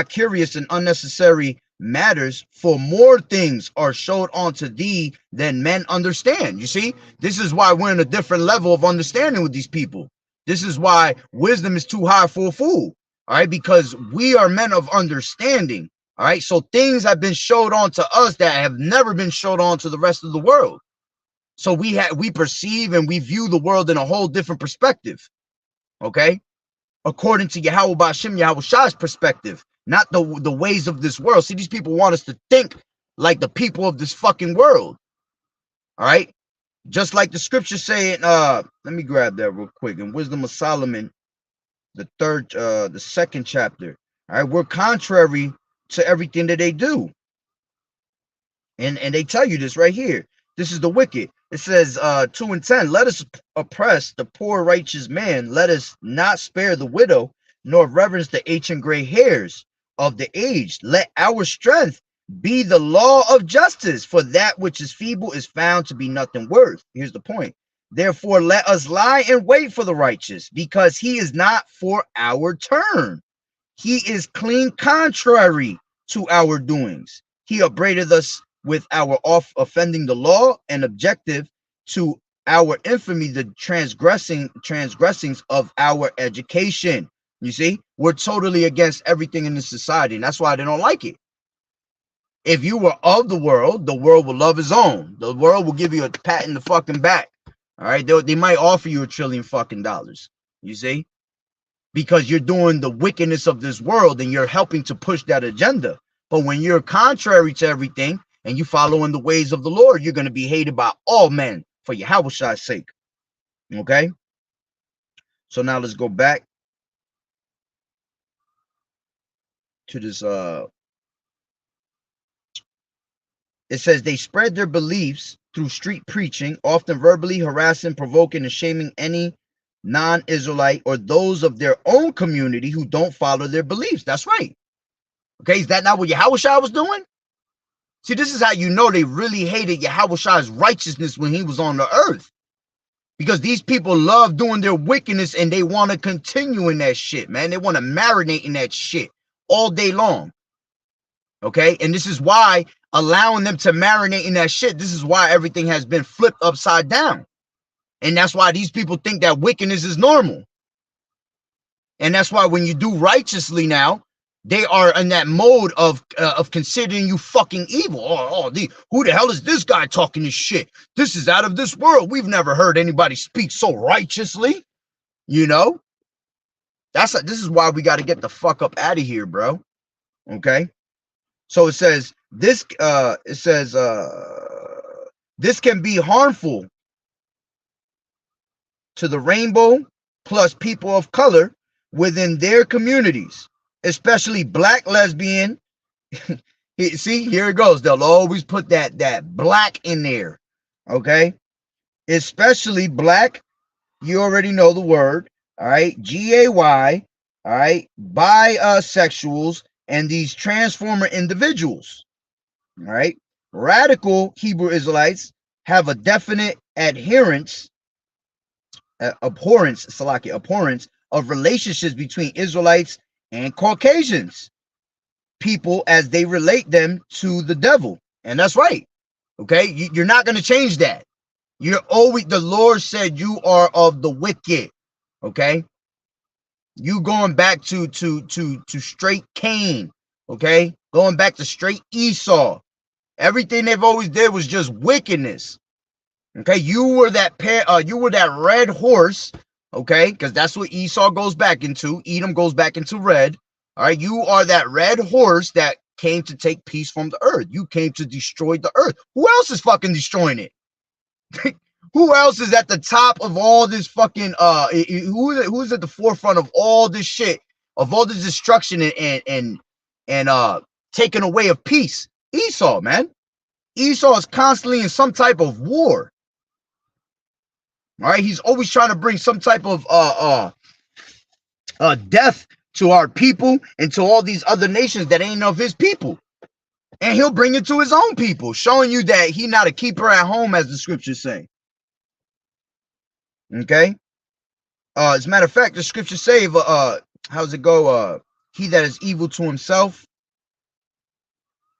curious in unnecessary matters, for more things are showed unto thee than men understand. You see, this is why we're in a different level of understanding with these people. This is why wisdom is too high for a fool. All right, because we are men of understanding. All right, so things have been showed on to us that have never been showed on to the rest of the world. So we perceive and we view the world in a whole different perspective. Okay, according to Yahweh Ba'ashem Yahweh Shai's perspective, not the ways of this world. See, these people want us to think like the people of this fucking world. All right, just like the scripture saying, let me grab that real quick. In Wisdom of Solomon, the second chapter. All right, we're contrary to everything that they do, and they tell you this right here. This is the wicked. It says 2:10, let us oppress the poor righteous man, let us not spare the widow, nor reverence the ancient gray hairs of the aged. Let our strength be the law of justice, for that which is feeble is found to be nothing worth. Here's the point. Therefore let us lie and wait for the righteous, because he is not for our turn. He is clean contrary to our doings. He upbraideth us with our offending the law, and objective to our infamy, the transgressings of our education. You see, we're totally against everything in this society, and that's why they don't like it. If you were of the world will love his own. The world will give you a pat in the fucking back. All right, they might offer you $1 trillion fucking dollars. You see, because you're doing the wickedness of this world and you're helping to push that agenda. But when you're contrary to everything, and you following the ways of the Lord, you're going to be hated by all men for Yahweh's sake. Okay? So now let's go back to this. It says they spread their beliefs through street preaching, often verbally harassing, provoking, and shaming any non-Israelite or those of their own community who don't follow their beliefs. That's right. Okay, is that not what Yahushua was doing? See, this is how you know they really hated Yahushua's righteousness when he was on the earth. Because these people love doing their wickedness and they want to continue in that shit, man. They want to marinate in that shit all day long. Okay, and this is why allowing them to marinate in that shit, this is why everything has been flipped upside down. And that's why these people think that wickedness is normal. And that's why when you do righteously now, they are in that mode of considering you fucking evil. Who the hell is this guy talking this shit? This is out of this world. We've never heard anybody speak so righteously. You know, this is why we got to get the fuck up out of here, bro. Okay. So it says this. This can be harmful to the rainbow plus people of color within their communities, especially black lesbian. See, here it goes. They'll always put that black in there. Okay, especially black. You already know the word. All right, GAY. All right, bisexuals and these transformer individuals. All right, radical Hebrew Israelites have a definite abhorrence of relationships between Israelites and Caucasians people as they relate them to the devil. And that's right. Okay, you're not going to change that. You're always, the Lord said you are of the wicked. Okay, you going back to straight Cain. Okay, going back to straight Esau. Everything they've always did was just wickedness. Okay, you were that red horse. Okay, because that's what Esau goes back into. Edom goes back into red. All right, you are that red horse that came to take peace from the earth. You came to destroy the earth. Who else is fucking destroying it? Who else is at the top of all this fucking who's at the forefront of all this shit, of all this destruction and taking away of peace? Esau, man. Esau is constantly in some type of war. All right, he's always trying to bring some type of death to our people and to all these other nations that ain't of his people. And he'll bring it to his own people, showing you that he's not a keeper at home, as the scriptures say. Okay. As a matter of fact, the scriptures say, how's it go? He that is evil to himself,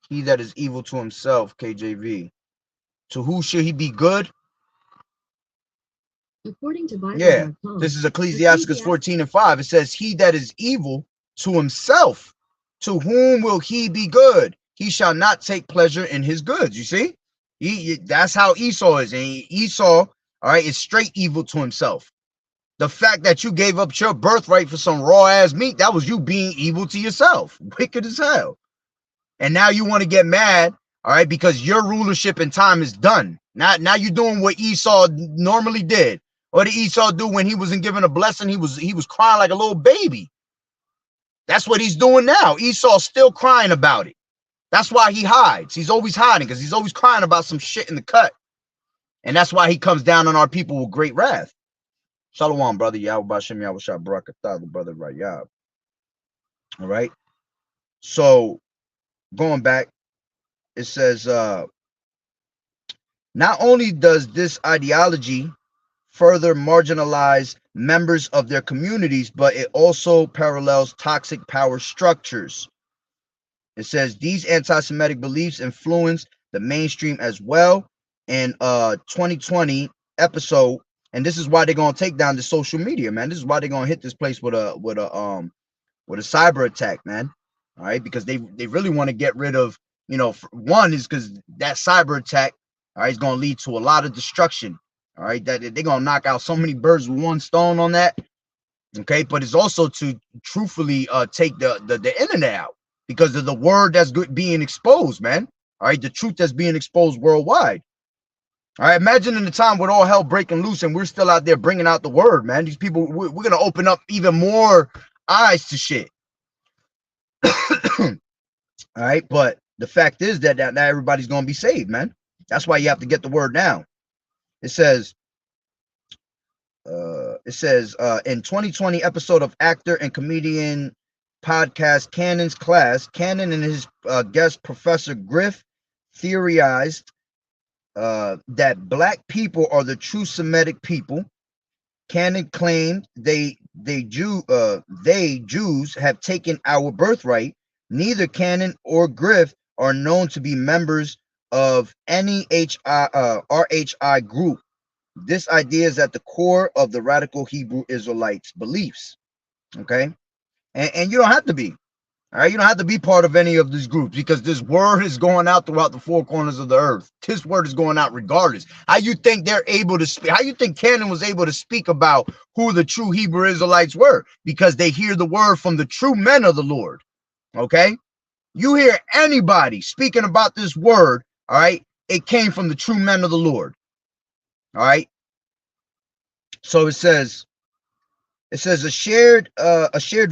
KJV. To who should he be good? According to Bible. Yeah, this is Ecclesiastes 14:5. It says, he that is evil to himself, to whom will he be good? He shall not take pleasure in his goods. You see, that's how Esau is. And Esau, all right, is straight evil to himself. The fact that you gave up your birthright for some raw ass meat, that was you being evil to yourself. Wicked as hell. And now you want to get mad, all right, because your rulership and time is done. Now you're doing what Esau normally did. What did Esau do when he wasn't given a blessing? He was crying like a little baby. That's what he's doing now. Esau's still crying about it. That's why he hides. He's always hiding because he's always crying about some shit in the cut. And that's why he comes down on our people with great wrath. Shalom, brother. Yahweh Bashem, Yahweh Shah Barakatah, the brother Rayab. All right. So going back, it says, not only does this ideology further marginalize members of their communities, but it also parallels toxic power structures. It says these anti-Semitic beliefs influence the mainstream as well. In 2020 episode, and this is why they're gonna take down the social media, man. This is why they're gonna hit this place with a cyber attack, man. All right, because they really want to get rid of, you know, one is because that cyber attack, all right, is gonna lead to a lot of destruction. All right, that they're gonna knock out so many birds with one stone on that. Okay, but it's also to truthfully take the internet out because of the word that's being exposed, man. All right, the truth that's being exposed worldwide. All right, imagine in the time with all hell breaking loose and we're still out there bringing out the word, man. These people, we're going to open up even more eyes to shit. All right, but the fact is that not everybody's going to be saved, man. That's why you have to get the word now. It says, in 2020 episode of actor and comedian podcast Cannon's Class, Cannon and his guest Professor Griff theorized that black people are the true Semitic people. Cannon claimed they Jews have taken our birthright. Neither Cannon or Griff are known to be members of any RHI group. This idea is at the core of the radical Hebrew Israelites' beliefs. Okay, and you don't have to be. All right, you don't have to be part of any of these groups because this word is going out throughout the four corners of the earth. This word is going out regardless. How you think they're able to speak? How you think Cannon was able to speak about who the true Hebrew Israelites were? Because they hear the word from the true men of the Lord. Okay, you hear anybody speaking about this word, all right, it came from the true men of the Lord. All right. So it says a shared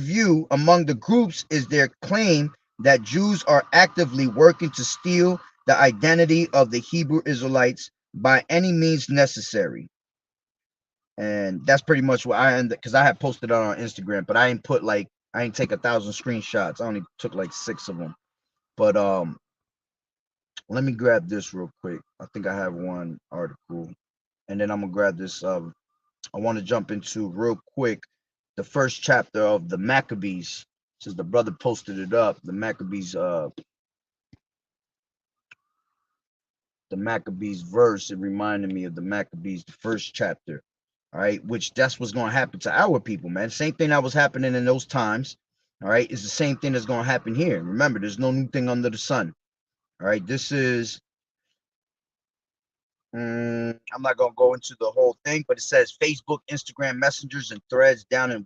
view among the groups is their claim that Jews are actively working to steal the identity of the Hebrew Israelites by any means necessary. And that's pretty much what I ended, because I had posted it on Instagram, but I ain't take 1,000 screenshots. I only took like 6 of them. But let me grab this real quick. I think I have one article, and then I'm gonna grab this. I want to jump into real quick the first chapter of the Maccabees, since the brother posted it up. The Maccabees verse, it reminded me of the Maccabees, the first chapter. All right, which that's what's going to happen to our people, man. Same thing that was happening in those times. All right, is the same thing that's going to happen here. Remember, there's no new thing under the sun. All right, this is I'm not gonna go into the whole thing, but it says Facebook, Instagram messengers, and threads down in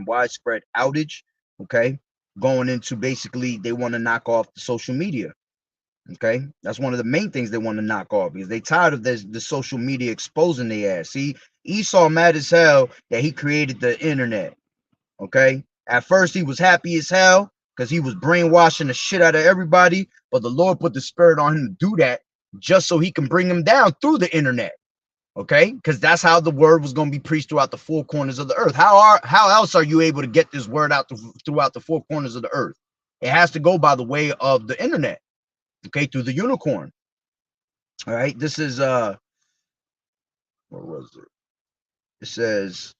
widespread outage. Okay, going into basically they want to knock off the social media. Okay, that's one of the main things they want to knock off because they tired of the social media exposing their ass. See, Esau mad as hell that he created the internet. Okay, at first he was happy as hell because he was brainwashing the shit out of everybody, but the Lord put the spirit on him to do that just so he can bring them down through the internet. Okay, because that's how the word was going to be preached throughout the four corners of the earth. How else are you able to get this word out throughout the four corners of the earth? It has to go by the way of the internet. Okay, through the unicorn. All right, this is where was it? It says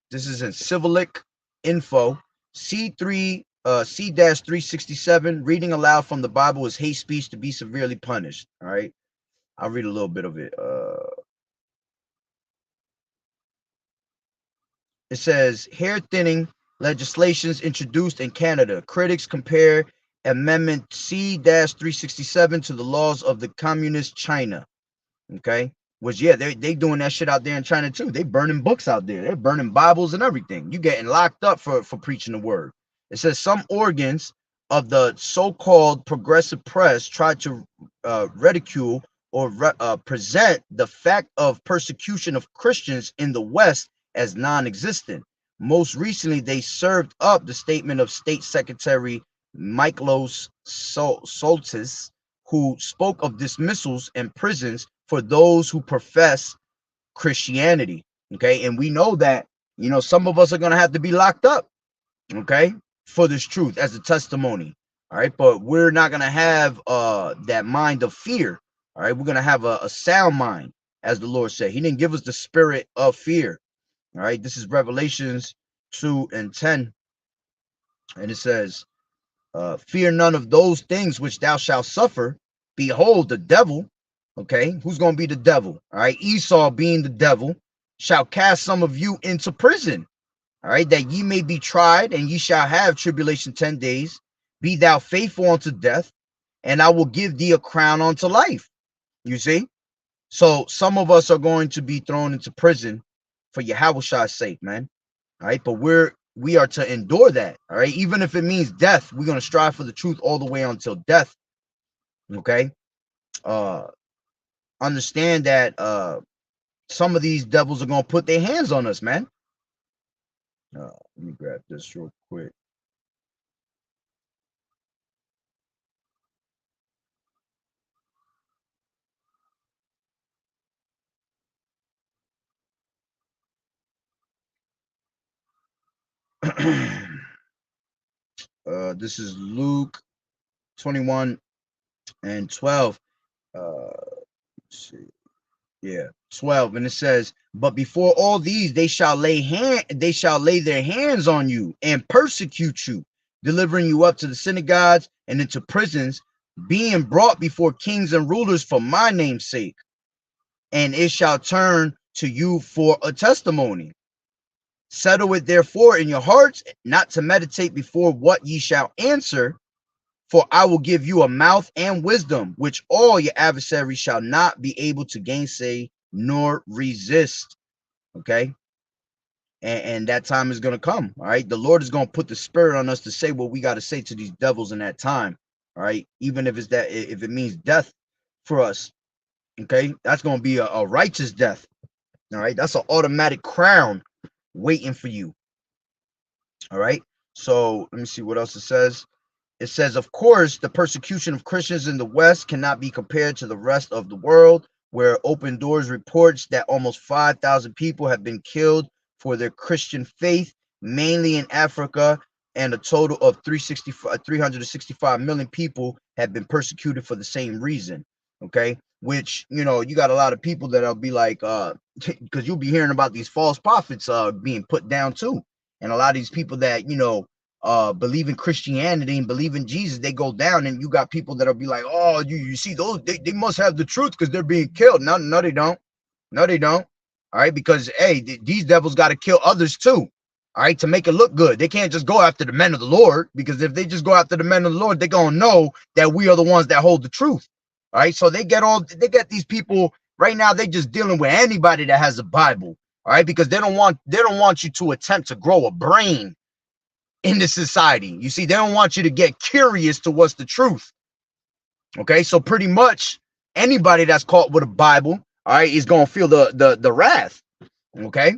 this is in Civic Info C3 C-367. Reading aloud from the Bible is hate speech to be severely punished. All right, I'll read a little bit of it. It says hair thinning legislations introduced in Canada. Critics compare Amendment C-367 to the laws of the communist China. Okay, which yeah, they doing that shit out there in China too. They burning books out there. They're burning Bibles and everything. You getting locked up for preaching the word. It says some organs of the so-called progressive press try to ridicule or present the fact of persecution of Christians in the West as non-existent. Most recently, they served up the statement of State Secretary Michalos Soltis, who spoke of dismissals and prisons for those who profess Christianity. Okay, and we know that some of us are going to have to be locked up, okay, for this truth as a testimony. All right, but we're not going to have that mind of fear. All right, we're going to have a sound mind, as the Lord said. He didn't give us the spirit of fear. All right, this is Revelations 2:10, and it says, fear none of those things which thou shalt suffer. Behold, the devil, okay, who's going to be the devil? All right, Esau being the devil, shall cast some of you into prison. All right, that ye may be tried, and ye shall have tribulation 10 days. Be thou faithful unto death, and I will give thee a crown unto life. You see? So some of us are going to be thrown into prison for Yahweh's sake, man. All right, but we're we are to endure that. All right, even if it means death, we're gonna strive for the truth all the way until death. Okay. Uh, understand that some of these devils are gonna put their hands on us, man. Let me grab this real quick. This is Luke 21 and 12. Let's see. Yeah, 12, and it says, "But before all these, they shall lay their hands on you and persecute you, delivering you up to the synagogues and into prisons, being brought before kings and rulers for my name's sake. And it shall turn to you for a testimony. Settle it therefore in your hearts, not to meditate before what ye shall answer, for I will give you a mouth and wisdom, which all your adversaries shall not be able to gainsay nor resist." Okay. And that time is going to come. All right. The Lord is going to put the spirit on us to say what we got to say to these devils in that time. All right. Even if it's that, if it means death for us. Okay. That's going to be a righteous death. All right. That's an automatic crown waiting for you. All right. So let me see what else it says. It says, of course, the persecution of Christians in the West cannot be compared to the rest of the world, where Open Doors reports that almost 5,000 people have been killed for their Christian faith, mainly in Africa, and a total of 365 million people have been persecuted for the same reason. Okay, which, you got a lot of people that'll be like, because you'll be hearing about these false prophets being put down too, and a lot of these people that believe in Christianity and believe in Jesus, they go down, and you got people that'll be like, oh, you see those, they must have the truth because they're being killed. No, they don't. No, they don't. All right, because hey, these devils got to kill others too. All right, to make it look good. They can't just go after the men of the Lord, because if they just go after the men of the Lord, they're gonna know that we are the ones that hold the truth. All right, so they get these people right now. They just dealing with anybody that has a Bible. All right, because they don't want you to attempt to grow a brain in the society. You see, they don't want you to get curious to what's the truth. Okay, so pretty much anybody that's caught with a Bible, all right, is gonna feel the wrath. Okay,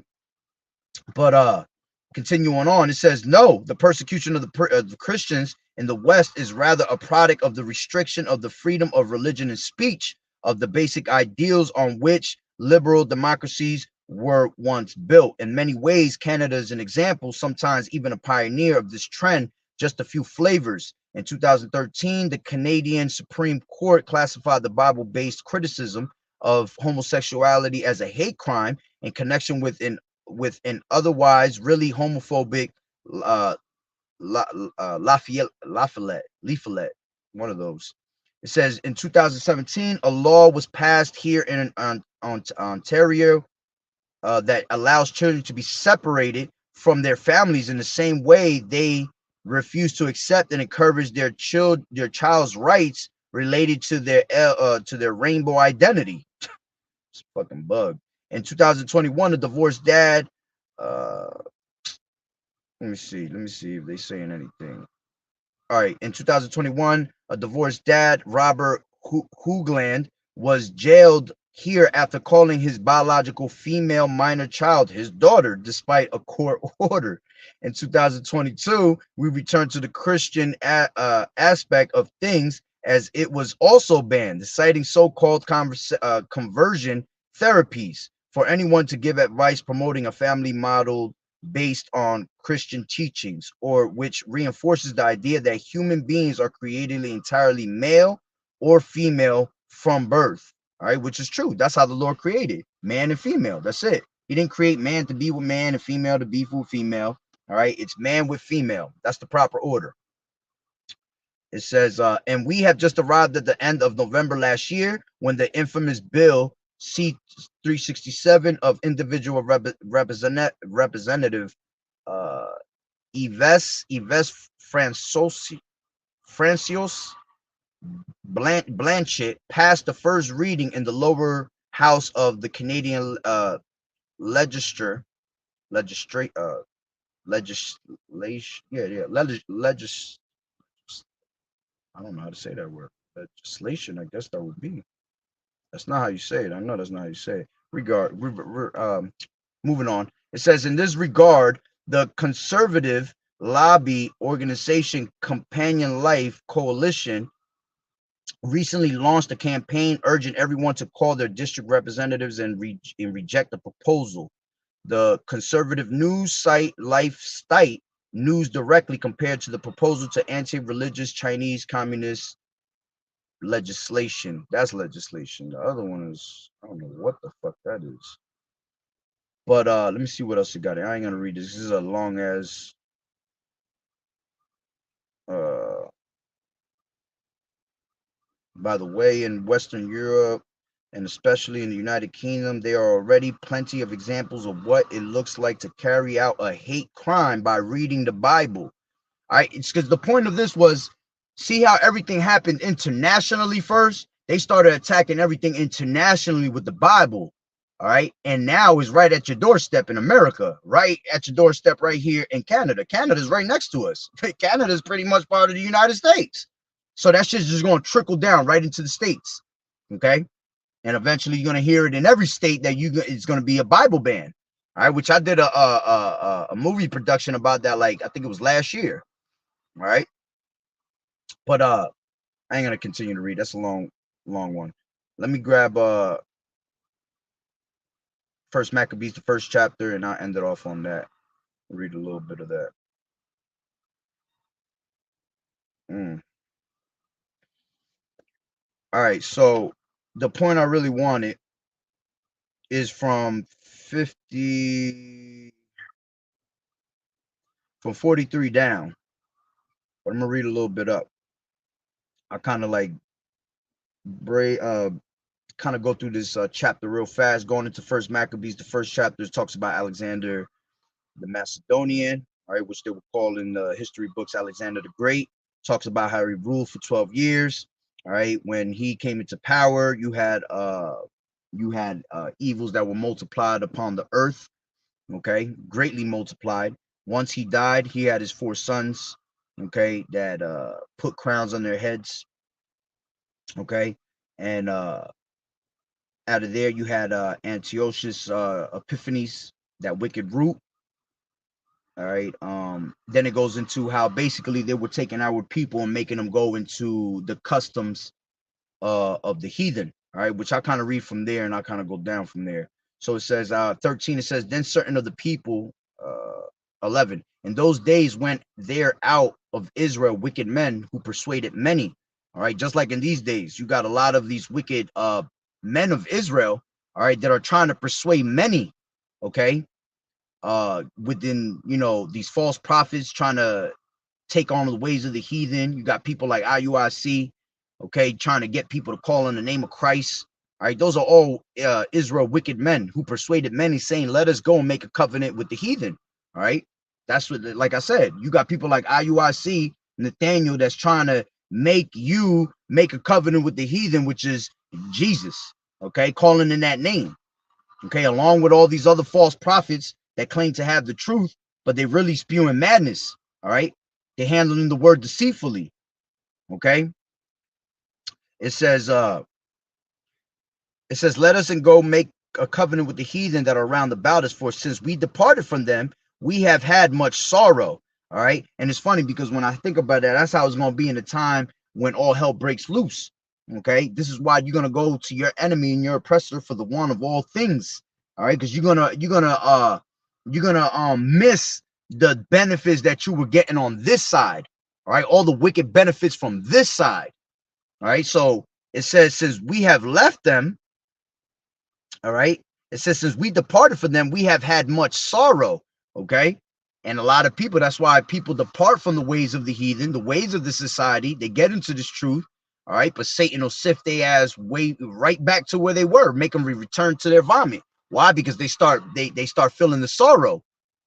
but continuing on, it says, no, the persecution of the Christians in the West is rather a product of the restriction of the freedom of religion and speech, of the basic ideals on which liberal democracies were once built. In many ways, Canada is an example, sometimes even a pioneer of this trend. Just a few flavors. In 2013, the Canadian Supreme Court classified the Bible-based criticism of homosexuality as a hate crime in connection with an otherwise really homophobic uh, Lafayette, one of those. It says in 2017, a law was passed here in Ontario that allows children to be separated from their families in the same way they refuse to accept and encourage their child's rights related to their rainbow identity. It's a fucking bug. In 2021, a divorced dad. Uh, let me see. Let me see if they saying anything. All right. In 2021, a divorced dad, Robert Hoogland, was jailed here after calling his biological female minor child his daughter, despite a court order. In 2022, we returned to the Christian aspect of things, as it was also banned, citing so-called conversion therapies for anyone to give advice promoting a family model based on Christian teachings, or which reinforces the idea that human beings are created entirely male or female from birth. All right, which is true. That's how the Lord created man and female. That's it. He didn't create man to be with man and female to be with female. All right, it's man with female. That's the proper order. It says, and we have just arrived at the end of November last year when the infamous bill C-367 of individual representative uh, Yves Francios Blanchett passed the first reading in the lower house of the Canadian legislature. legislation. Yeah. I don't know how to say that word. Legislation. I guess that would be. That's not how you say it. I know that's not how you say it. Moving on. It says in this regard, the conservative lobby organization Companion Life Coalition recently launched a campaign urging everyone to call their district representatives and reject the proposal. The conservative news site Lifestyle News directly compared to the proposal to anti-religious Chinese communist legislation. That's legislation. The other one is, I don't know what the fuck that is. But let me see what else you got here. I ain't gonna read this. This is a long as uh by the way, in Western Europe and especially in the United Kingdom, there are already plenty of examples of what it looks like to carry out a hate crime by reading the Bible. All right, it's because the point of this was see how everything happened internationally first. They started attacking everything internationally with the Bible. All right, and now is right at your doorstep in America, right at your doorstep right here in Canada. Canada's right next to us. Canada's pretty much part of the United States. So that shit's just going to trickle down right into the states. Okay, and eventually you're going to hear it in every state that it's going to be a Bible ban. All right, which I did a movie production about that, like I think it was last year. All right. But I ain't gonna continue to read. That's a long one. Let me grab First Maccabees, the first chapter, and I'll end it off on that. Read a little bit of that. All right, so the point I really wanted is from 43 down. But I'm gonna read a little bit up. I kind of like kind of go through this chapter real fast. Going into First Maccabees, the first chapter talks about Alexander the Macedonian, all right, which they would call in the history books Alexander the Great. Talks about how he ruled for 12 years. All right, when he came into power, you had evils that were multiplied upon the earth. Okay, greatly multiplied. Once he died, he had his 4 sons. Okay, that put crowns on their heads. Okay, and out of there you had Antiochus Epiphanes, that wicked root. All right. Then it goes into how basically they were taking our people and making them go into the customs of the heathen. All right, which I kind of read from there and I kind of go down from there. So it says 13, it says, then certain of the people, 11, in those days went there out of Israel wicked men who persuaded many. All right, just like in these days, you got a lot of these wicked men of Israel, all right, that are trying to persuade many. Okay, within these false prophets trying to take on the ways of the heathen. You got people like IUIC, okay, trying to get people to call on the name of Christ. All right, those are all Israel wicked men who persuaded many, saying, let us go and make a covenant with the heathen. All right, that's what, like I said, you got people like IUIC, Nathaniel, that's trying to make you make a covenant with the heathen, which is Jesus, okay, calling in that name. Okay, along with all these other false prophets that claim to have the truth, but they really spewing madness. All right, they're handling the word deceitfully. Okay, it says, let us and go make a covenant with the heathen that are round about us, for since we departed from them, we have had much sorrow. All right, and it's funny because when I think about that, that's how it's going to be in the time when all hell breaks loose. Okay, this is why you're going to go to your enemy and your oppressor for the one of all things. All right, because you're gonna miss the benefits that you were getting on this side. All right, all the wicked benefits from this side. All right, so it says, since we have left them, all right, it says, since we departed from them, we have had much sorrow. Okay, and a lot of people, that's why people depart from the ways of the heathen, the ways of the society. They get into this truth. All right, but Satan will sift their ass way right back to where they were, make them return to their vomit. Why? Because they start feeling the sorrow.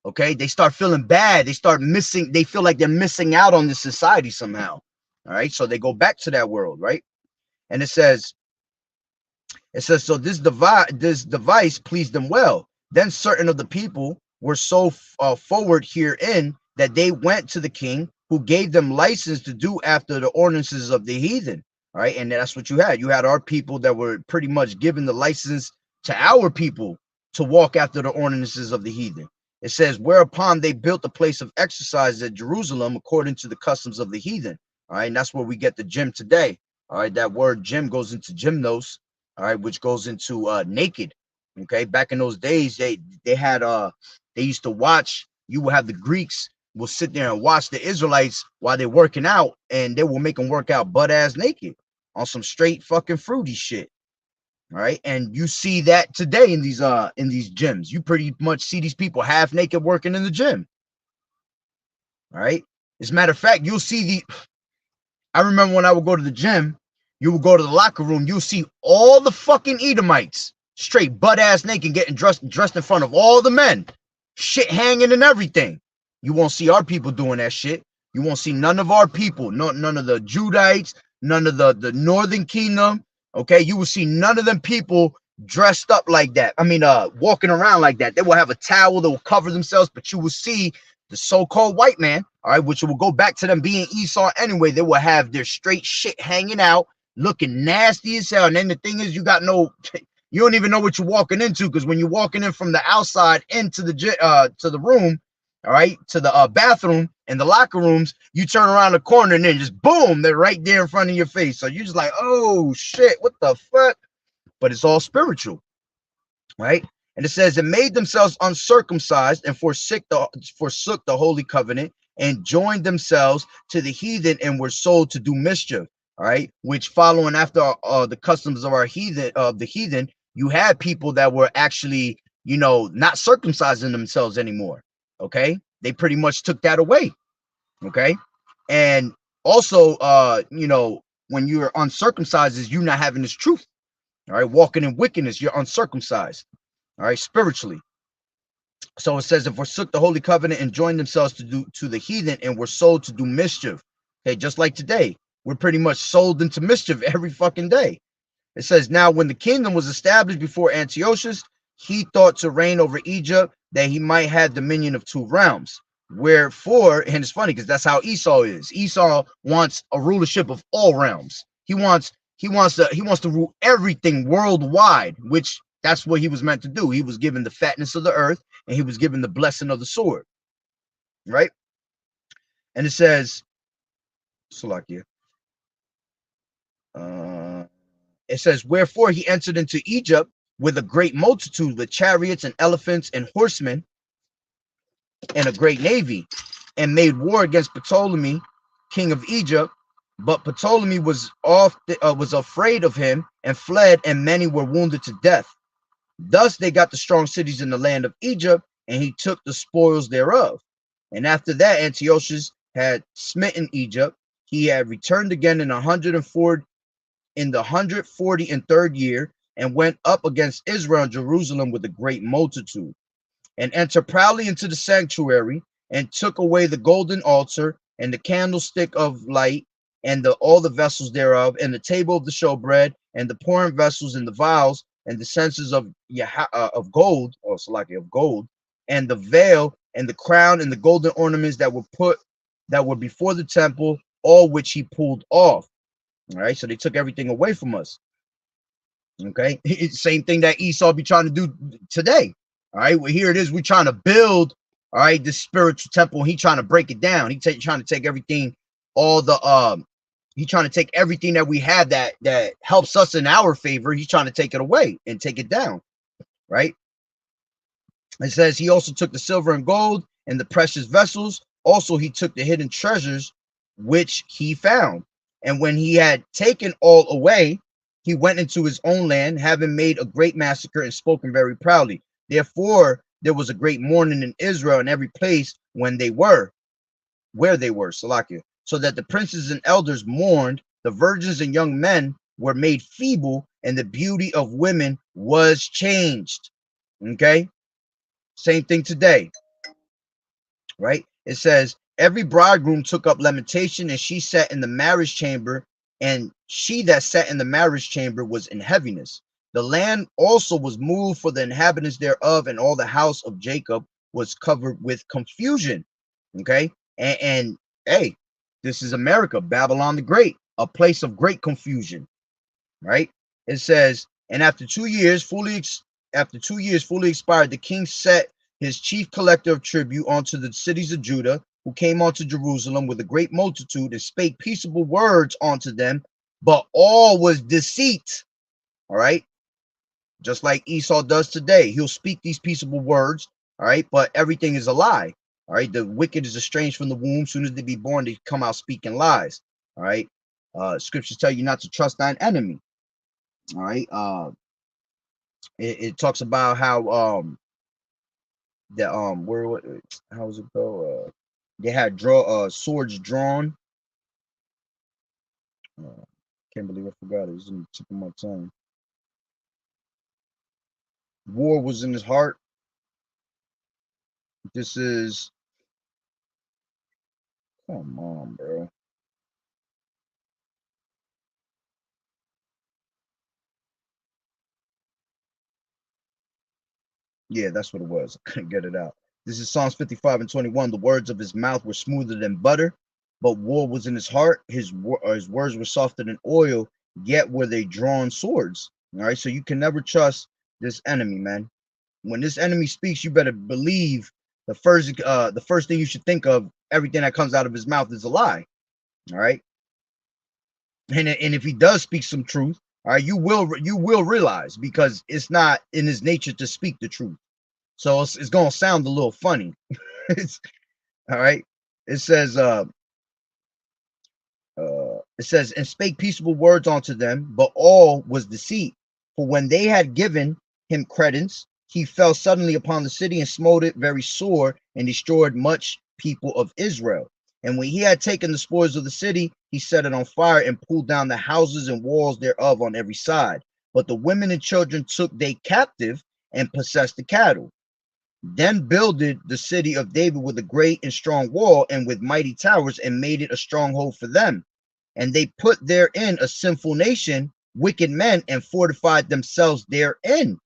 Okay, they start feeling bad. They start missing. They feel like they're missing out on this society somehow. All right, so they go back to that world, right? And it says, so this device pleased them well. Then certain of the people, were so forward herein that they went to the king, who gave them license to do after the ordinances of the heathen. All right, and that's what you had. You had our people that were pretty much given the license to our people to walk after the ordinances of the heathen. It says, whereupon they built a place of exercise at Jerusalem according to the customs of the heathen. All right, and that's where we get the gym today. All right, that word gym goes into gymnos, all right, which goes into naked. Okay, back in those days, they had they used to watch. You would have the Greeks will sit there and watch the Israelites while they're working out, and they will make them work out butt ass naked on some straight fucking fruity shit. All right, and you see that today in these gyms. You pretty much see these people half naked working in the gym. All right, as a matter of fact, you'll see the. I remember when I would go to the gym, you would go to the locker room, you'll see all the fucking Edomites straight butt ass naked getting dressed in front of all the men, shit hanging and everything. You won't see our people doing that shit. You won't see none of our people, none of the Judites, none of the northern kingdom. Okay, you will see none of them people dressed up like that. I mean, walking around like that. They will have a towel that will cover themselves, but you will see the so-called white man, all right, which will go back to them being Esau anyway. They will have their straight shit hanging out, looking nasty as hell. And then the thing is, you got no, you don't even know what you're walking into, because when you're walking in from the outside into the room, all right, to the bathroom and the locker rooms, you turn around the corner and then just boom, they're right there in front of your face. So you're just like, oh shit, what the fuck? But it's all spiritual, right? And it says, and made themselves uncircumcised and forsook the holy covenant and joined themselves to the heathen and were sold to do mischief. All right, which following after the customs of the heathen, you had people that were actually, not circumcising themselves anymore. Okay, they pretty much took that away. Okay, and also, when you're uncircumcised, is you not having this truth. All right, walking in wickedness, you're uncircumcised. All right, spiritually. So it says, and forsook the holy covenant and joined themselves to the heathen and were sold to do mischief. Okay, just like today, we're pretty much sold into mischief every fucking day. It says, now when the kingdom was established before Antiochus, he thought to reign over Egypt, that he might have dominion of two realms. Wherefore, and it's funny because that's how Esau is. Esau wants a rulership of all realms. He wants to rule everything worldwide, which that's what he was meant to do. He was given the fatness of the earth, and he was given the blessing of the sword. Right? And it says, Salakia. It says, wherefore he entered into Egypt with a great multitude, with chariots and elephants and horsemen, and a great navy, and made war against Ptolemy, king of Egypt. But Ptolemy was afraid of him and fled, and many were wounded to death. Thus they got the strong cities in the land of Egypt, and he took the spoils thereof. And after that, Antiochus had smitten Egypt. He had returned again in the 143rd year, and went up against Israel and Jerusalem with a great multitude, and entered proudly into the sanctuary, and took away the golden altar, and the candlestick of light, and all the vessels thereof, and the table of the showbread, and the pouring vessels, and the vials, and the censers of gold, or Salaki of gold, and the veil, and the crown, and the golden ornaments that were before the temple, all which he pulled off. All right, so they took everything away from us. Okay, it's the same thing that Esau be trying to do today. All right, well, here it is. We're trying to build, all right, this spiritual temple. He trying to break it down. He trying to take everything, he trying to take everything that we have that helps us in our favor. He's trying to take it away and take it down, right? It says he also took the silver and gold and the precious vessels. Also, he took the hidden treasures which he found. And when he had taken all away, he went into his own land, having made a great massacre and spoken very proudly. Therefore, there was a great mourning in Israel in every place where they were, Salakia, so that the princes and elders mourned, the virgins and young men were made feeble, and the beauty of women was changed. Okay, same thing today, right? It says, every bridegroom took up lamentation, and she sat in the marriage chamber, and she that sat in the marriage chamber was in heaviness. The land also was moved for the inhabitants thereof, and all the house of Jacob was covered with confusion. Okay, and hey, this is America, Babylon the Great, a place of great confusion. Right? It says, and after 2 years fully expired, the king set his chief collector of tribute onto the cities of Judah, who came unto Jerusalem with a great multitude, and spake peaceable words unto them, but all was deceit. All right, just like Esau does today. He'll speak these peaceable words, all right, but everything is a lie. All right, the wicked is estranged from the womb. Soon as they be born, they come out speaking lies. All right, scriptures tell you not to trust thine enemy. All right, it talks about how the where how was it go? They had swords drawn. Can't believe I forgot it. It's in the tip of my tongue. War was in his heart. This is, come on, bro. Yeah, that's what it was. I couldn't get it out. This is Psalms 55 and 21. The words of his mouth were smoother than butter, but war was in his heart. His words were softer than oil, yet were they drawn swords. All right, so you can never trust this enemy, man. When this enemy speaks, you better believe the first thing you should think of, everything that comes out of his mouth is a lie. All right, and if he does speak some truth, all right, you will realize, because it's not in his nature to speak the truth. So it's gonna sound a little funny. It's, all right. It says, and spake peaceable words unto them, but all was deceit. For when they had given him credence, he fell suddenly upon the city and smote it very sore, and destroyed much people of Israel. And when he had taken the spoils of the city, he set it on fire, and pulled down the houses and walls thereof on every side. But the women and children took they captive, and possessed the cattle. Then builded the city of David with a great and strong wall, and with mighty towers, and made it a stronghold for them. And they put therein a sinful nation, wicked men, and fortified themselves therein.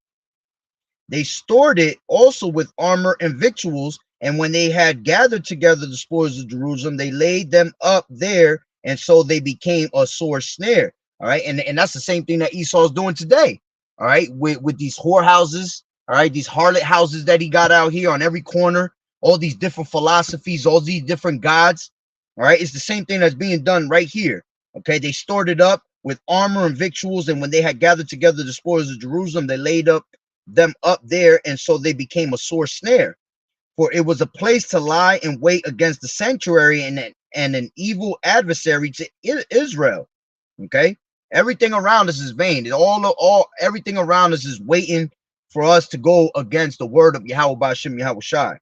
They stored it also with armor and victuals. And when they had gathered together the spoils of Jerusalem, they laid them up there, and so they became a sore snare. All right, and that's the same thing that Esau is doing today. All right, with these whorehouses. All right, these harlot houses that he got out here on every corner. All these different philosophies, all these different gods. All right, it's the same thing that's being done right here. Okay, they stored it up with armor and victuals, and when they had gathered together the spoils of Jerusalem, they laid them up there, and so they became a sore snare. For it was a place to lie in wait against the sanctuary, and an evil adversary to Israel. Okay, everything around us is vain. Everything around us is waiting for us to go against the word of Yahweh Ba'ashem Yahweh Shai.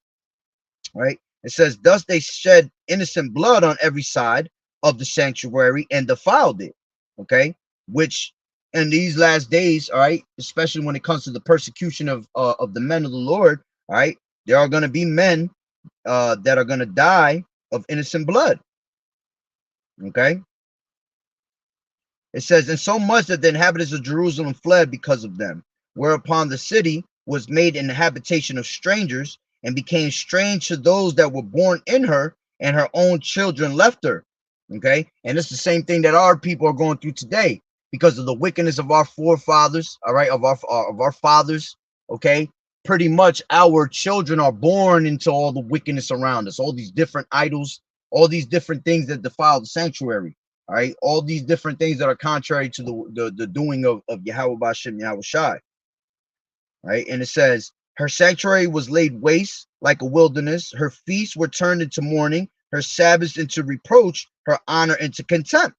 Right? It says, thus they shed innocent blood on every side of the sanctuary and defiled it. Okay, which in these last days, all right, especially when it comes to the persecution of the men of the Lord, all right, there are going to be men that are going to die of innocent blood. Okay, it says, and so much that the inhabitants of Jerusalem fled because of them, whereupon the city was made an habitation of strangers, and became strange to those that were born in her, and her own children left her. Okay, and it's the same thing that our people are going through today, because of the wickedness of our forefathers. All right, of our fathers. Okay, pretty much our children are born into all the wickedness around us, all these different idols, all these different things that defile the sanctuary. All right, all these different things that are contrary to the doing of Yahweh Ba'ashem Yahweh Shai. Right, and it says, her sanctuary was laid waste like a wilderness. Her feasts were turned into mourning, her Sabbaths into reproach, her honor into contempt.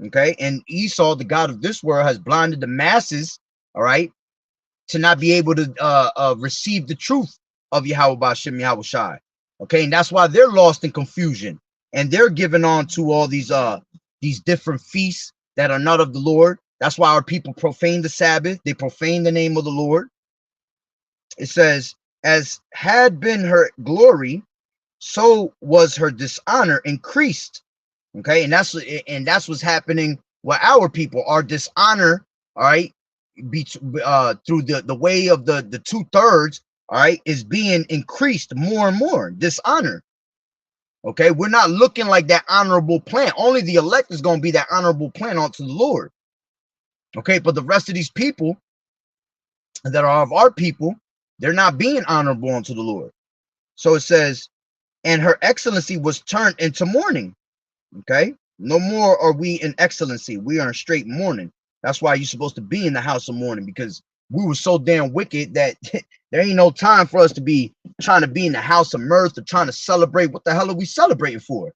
Okay, and Esau, the god of this world, has blinded the masses, all right, to not be able to receive the truth of Yahweh Ba'ashem Yahweh Shai. Okay, and that's why they're lost in confusion, and they're given on to all these different feasts that are not of the Lord. That's why our people profane the Sabbath. They profane the name of the Lord. It says, as had been her glory, so was her dishonor increased. Okay, and that's what's happening with our people. Our dishonor, all right, through the way of the 2/3, all right, is being increased more and more. Dishonor. Okay, we're not looking like that honorable plant. Only the elect is going to be that honorable plant unto the Lord. Okay, but the rest of these people that are of our people, they're not being honorable unto the Lord. So it says, and her excellency was turned into mourning. Okay, no more are we in excellency. We are in straight mourning. That's why you're supposed to be in the house of mourning, because we were so damn wicked that there ain't no time for us to be trying to be in the house of mirth or trying to celebrate. What the hell are we celebrating for?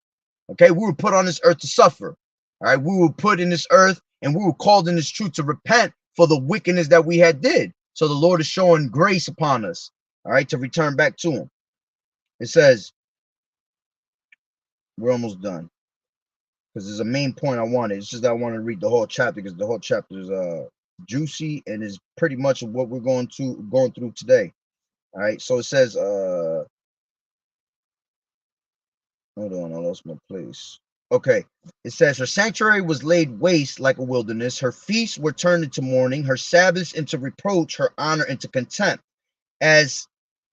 Okay, we were put on this earth to suffer. All right, we were put in this earth and we were called in this truth to repent for the wickedness that we had did. So the Lord is showing grace upon us, all right, to return back to him. It says, we're almost done, because there's a main point I wanted. It's just that I want to read the whole chapter, because the whole chapter is juicy and is pretty much what we're going through today. All right, so it says, hold on, I lost my place. Okay, it says, her sanctuary was laid waste like a wilderness. Her feasts were turned into mourning, her Sabbaths into reproach, her honor into contempt. As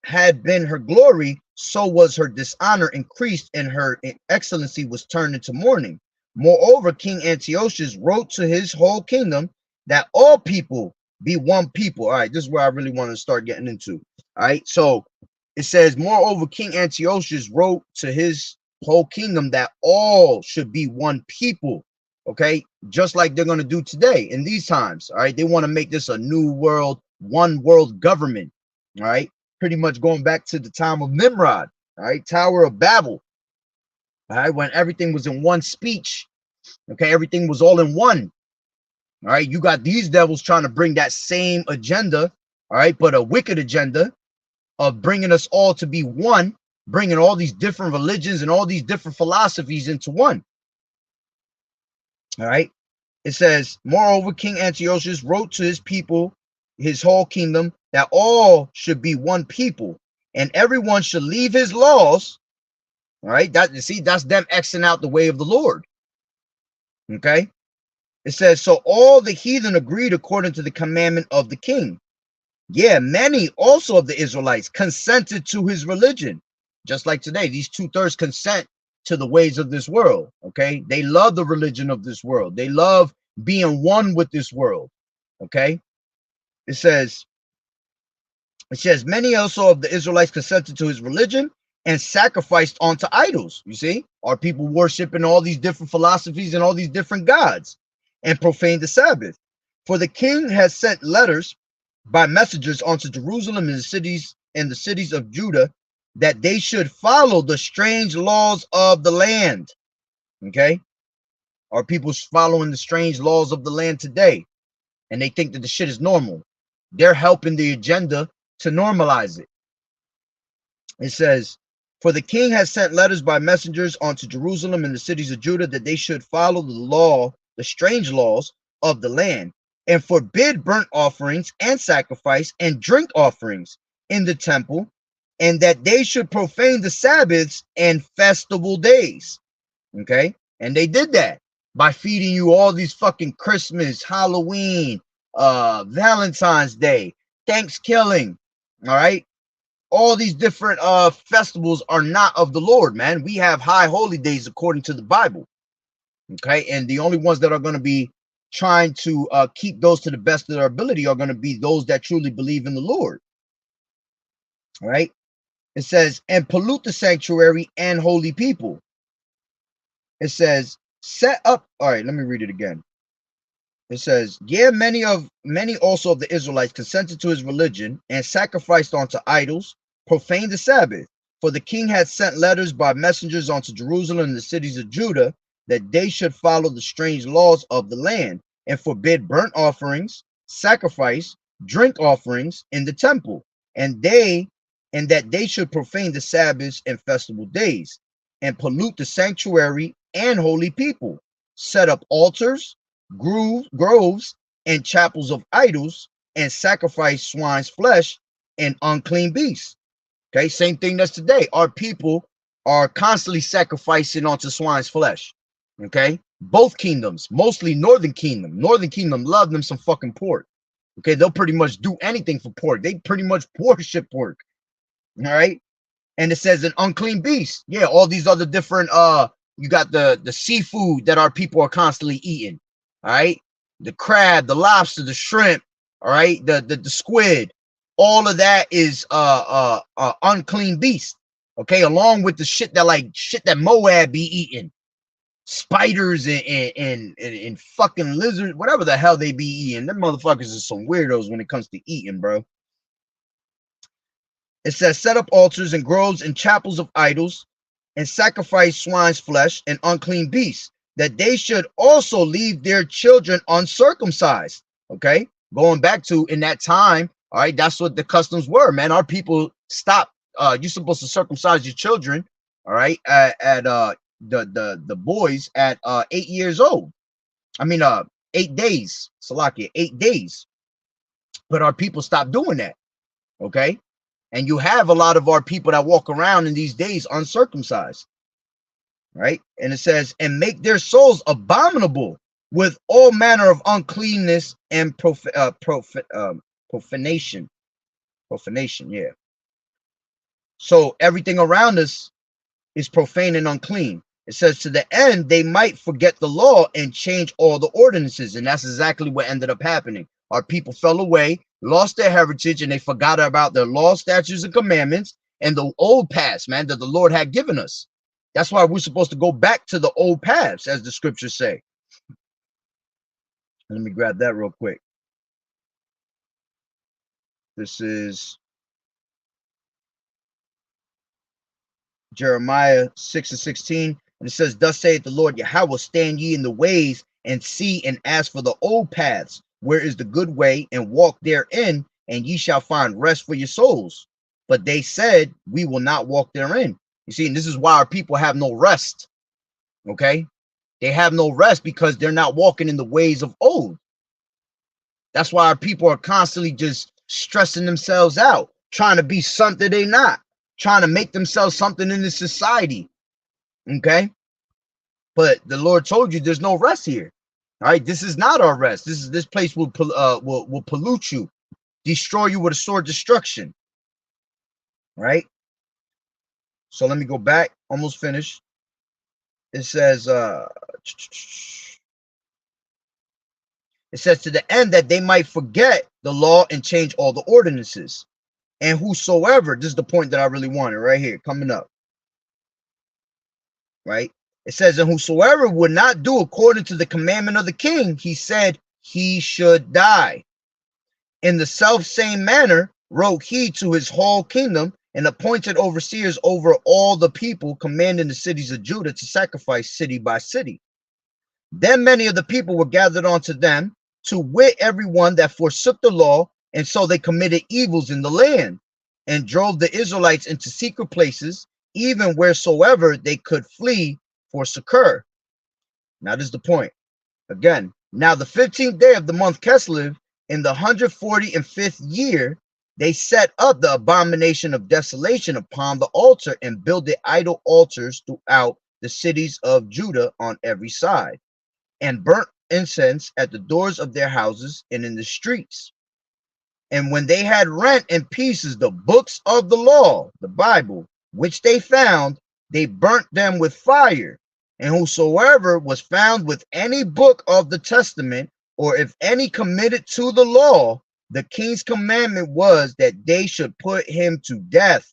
had been her glory, so was her dishonor increased, and her excellency was turned into mourning. Moreover, King Antiochus wrote to his whole kingdom that all people be one people. All right, this is where I really want to start getting into. All right, so it says, moreover, King Antiochus wrote to his whole kingdom that all should be one people. Okay, just like they're going to do today in these times. All right, they want to make this a new world, one world government. All right, pretty much going back to the time of Nimrod. All right, Tower of Babel. All right, when everything was in one speech. Okay, everything was all in one. All right, you got these devils trying to bring that same agenda. All right, but a wicked agenda of bringing us all to be one, bringing all these different religions and all these different philosophies into one. All right, it says, moreover, King Antiochus wrote to his people, his whole kingdom, that all should be one people, and everyone should leave his laws. All right, that, you see, that's them Xing out the way of the Lord. Okay, it says, so all the heathen agreed according to the commandment of the king. Yeah, many also of the Israelites consented to his religion. Just like today, these 2/3 consent to the ways of this world. Okay, they love the religion of this world. They love being one with this world. Okay, it says many also of the Israelites consented to his religion and sacrificed unto idols. You see, our people worshiping all these different philosophies and all these different gods, and profaned the Sabbath. For the king has sent letters by messengers unto Jerusalem and the cities of Judah, that they should follow the strange laws of the land. Okay, our people's following the strange laws of the land today, and they think that the shit is normal. They're helping the agenda to normalize it. It says, for the king has sent letters by messengers unto Jerusalem and the cities of Judah, that they should follow the law, the strange laws of the land, and forbid burnt offerings and sacrifice and drink offerings in the temple, and that they should profane the Sabbaths and festival days. Okay, and they did that by feeding you all these fucking Christmas, Halloween, Valentine's Day, Thanksgiving. All right, all these different festivals are not of the Lord, man. We have high holy days according to the Bible. Okay, and the only ones that are going to be trying to keep those to the best of their ability are going to be those that truly believe in the Lord. All right, it says, and pollute the sanctuary and holy people. It says, set up. All right, let me read it again. It says, yeah, many also of the Israelites consented to his religion and sacrificed unto idols, profaned the Sabbath. For the king had sent letters by messengers unto Jerusalem and the cities of Judah, that they should follow the strange laws of the land and forbid burnt offerings, sacrifice, drink offerings in the temple, and that they should profane the Sabbaths and festival days, and pollute the sanctuary and holy people, set up altars, groves, and chapels of idols, and sacrifice swine's flesh and unclean beasts. Okay, same thing that's today. Our people are constantly sacrificing onto swine's flesh. Okay, both kingdoms, mostly Northern Kingdom. Northern Kingdom love them some fucking pork. Okay, they'll pretty much do anything for pork. They pretty much worship pork. All right. And it says an unclean beast. Yeah, all these other different you got the seafood that our people are constantly eating. All right. The crab, the lobster, the shrimp, all right, the squid, all of that is unclean beast. Okay, along with the shit that Moab be eating. Spiders and fucking lizards, whatever the hell they be eating. Them motherfuckers are some weirdos when it comes to eating, bro. It says, set up altars and groves and chapels of idols and sacrifice swine's flesh and unclean beasts, that they should also leave their children uncircumcised. Okay. Going back to in that time, all right, that's what the customs were, man. Our people stopped. You're supposed to circumcise your children, all right, at the boys at 8 years old. I mean 8 days, Salakia, 8 days. But our people stopped doing that. Okay. And you have a lot of our people that walk around in these days uncircumcised, right? And it says, and make their souls abominable with all manner of uncleanness and profanation. Profanation, yeah. So everything around us is profane and unclean. It says, to the end they might forget the law and change all the ordinances. And that's exactly what ended up happening. Our people fell away, lost their heritage, and they forgot about their law, statutes, and commandments and the old paths, man, that the Lord had given us. That's why we're supposed to go back to the old paths, as the scriptures say. Let me grab that real quick. This is Jeremiah 6:16. And it says, thus saith the Lord Yahweh, stand ye in the ways and see and ask for the old paths, where is the good way, and walk therein, and ye shall find rest for your souls. But they said, we will not walk therein. You see, and this is why our people have no rest. Okay. They have no rest because they're not walking in the ways of old. That's why our people are constantly just stressing themselves out, trying to be something they're not, trying to make themselves something in this society. Okay. But the Lord told you there's no rest here. All right. This is not our rest. This place will pollute you, destroy you with a sword destruction. Right. So let me go back. Almost finished. It says, to the end that they might forget the law and change all the ordinances. And whosoever, this is the point that I really wanted right here, coming up. Right. It says, and whosoever would not do according to the commandment of the king, he said he should die. In the self same manner wrote he to his whole kingdom and appointed overseers over all the people, commanding the cities of Judah to sacrifice city by city. Then many of the people were gathered unto them, to wit, everyone that forsook the law, and so they committed evils in the land, and drove the Israelites into secret places, even wheresoever they could flee for succor. Now this is the point. Again, now the 15th day of the month Keslev, in the 145th year, they set up the abomination of desolation upon the altar and builded idol altars throughout the cities of Judah on every side, and burnt incense at the doors of their houses and in the streets. And when they had rent in pieces the books of the law, the Bible, which they found, they burnt them with fire. And whosoever was found with any book of the testament, or if any committed to the law, the king's commandment was that they should put him to death.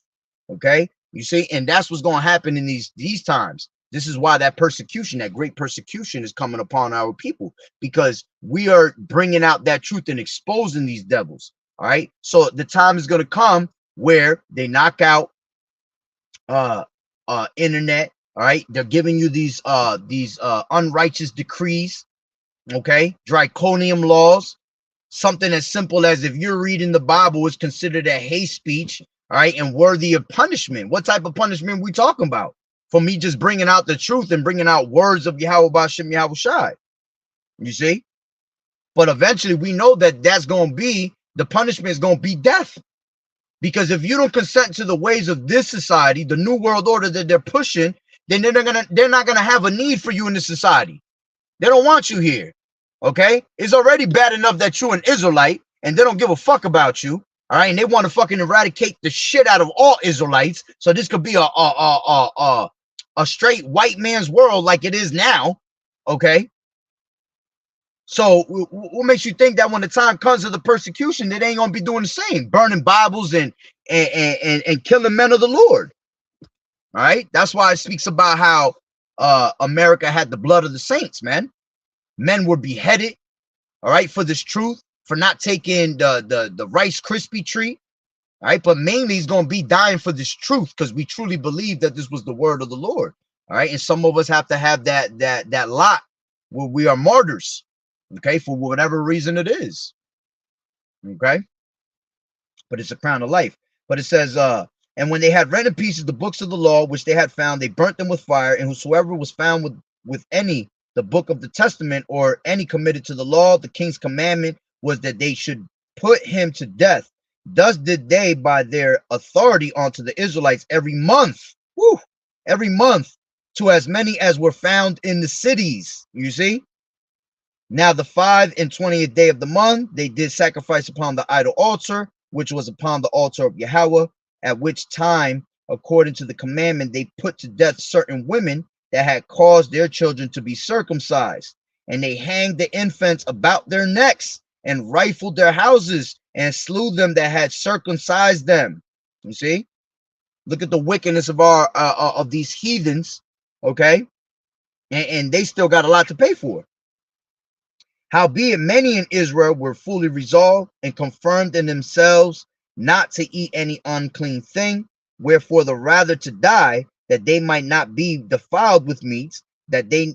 Okay, you see, and that's what's going to happen in these times. This is why that persecution, that great persecution, is coming upon our people, because we are bringing out that truth and exposing these devils. All right, so the time is going to come where they knock out internet. All right, they're giving you these unrighteous decrees. Okay, draconian laws. Something as simple as, if you're reading the Bible, is considered a hate speech, all right, and worthy of punishment. What type of punishment we talking about? For me just bringing out the truth and bringing out words of Yahweh Bashem Yahweh Shai. You see? But eventually we know that that's going to be, the punishment is going to be death. Because if you don't consent to the ways of this society, the new world order that they're pushing, then they're not gonna have a need for you in this society. They don't want you here. Okay, it's already bad enough that you're an Israelite and they don't give a fuck about you. All right, and they want to fucking eradicate the shit out of all Israelites. So this could be a straight white man's world like it is now. Okay. So what makes you think that when the time comes of the persecution, that they ain't gonna be doing the same, burning Bibles and killing men of the Lord? All right. That's why it speaks about how America had the blood of the saints, man. Men were beheaded, all right, for this truth, for not taking the Rice Krispie treat. All right, but mainly he's going to be dying for this truth because we truly believe that this was the word of the Lord. All right, and some of us have to have that lot where we are martyrs, okay, for whatever reason it is. Okay, but it's a crown of life. But it says, and when they had rent in pieces the books of the law which they had found, they burnt them with fire, and whosoever was found with any the book of the testament or any committed to the law, the king's commandment was that they should put him to death. Thus did they by their authority unto the Israelites every month, every month, to as many as were found in the cities. You see? Now the 25th day of the month, they did sacrifice upon the idol altar, which was upon the altar of Yahweh, at which time, according to the commandment, they put to death certain women that had caused their children to be circumcised. And they hanged the infants about their necks and rifled their houses and slew them that had circumcised them. You see? Look at the wickedness of of these heathens, okay? And they still got a lot to pay for. Howbeit many in Israel were fully resolved and confirmed in themselves not to eat any unclean thing, wherefore the rather to die, that they might not be defiled with meats, that they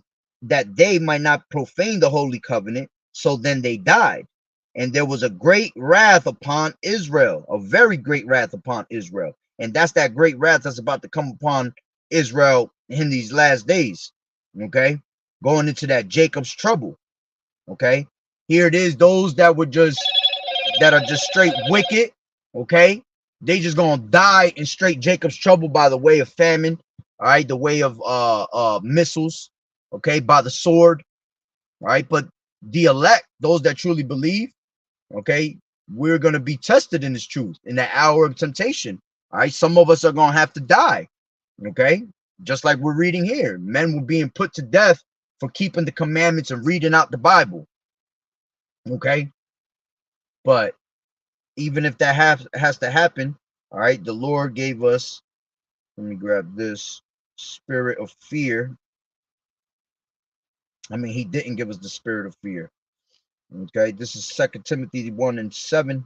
might not profane the holy covenant. So then they died. And there was a great wrath upon Israel, a very great wrath upon Israel. And that's that great wrath that's about to come upon Israel in these last days. Okay, going into that Jacob's trouble. Okay, here it is. Those that are just straight wicked. Okay, they just gonna die in straight Jacob's trouble by the way of famine. All right, the way of missiles. Okay, by the sword. All right, but the elect, those that truly believe, okay, we're gonna be tested in this truth in the hour of temptation. All right, some of us are gonna have to die. Okay, just like we're reading here, men were being put to death for keeping the commandments and reading out the Bible. Okay, but even if that has to happen, all right, the Lord gave us, let me grab this, spirit of fear. I mean, he didn't give us the spirit of fear. Okay, this is 2 Timothy 1:7,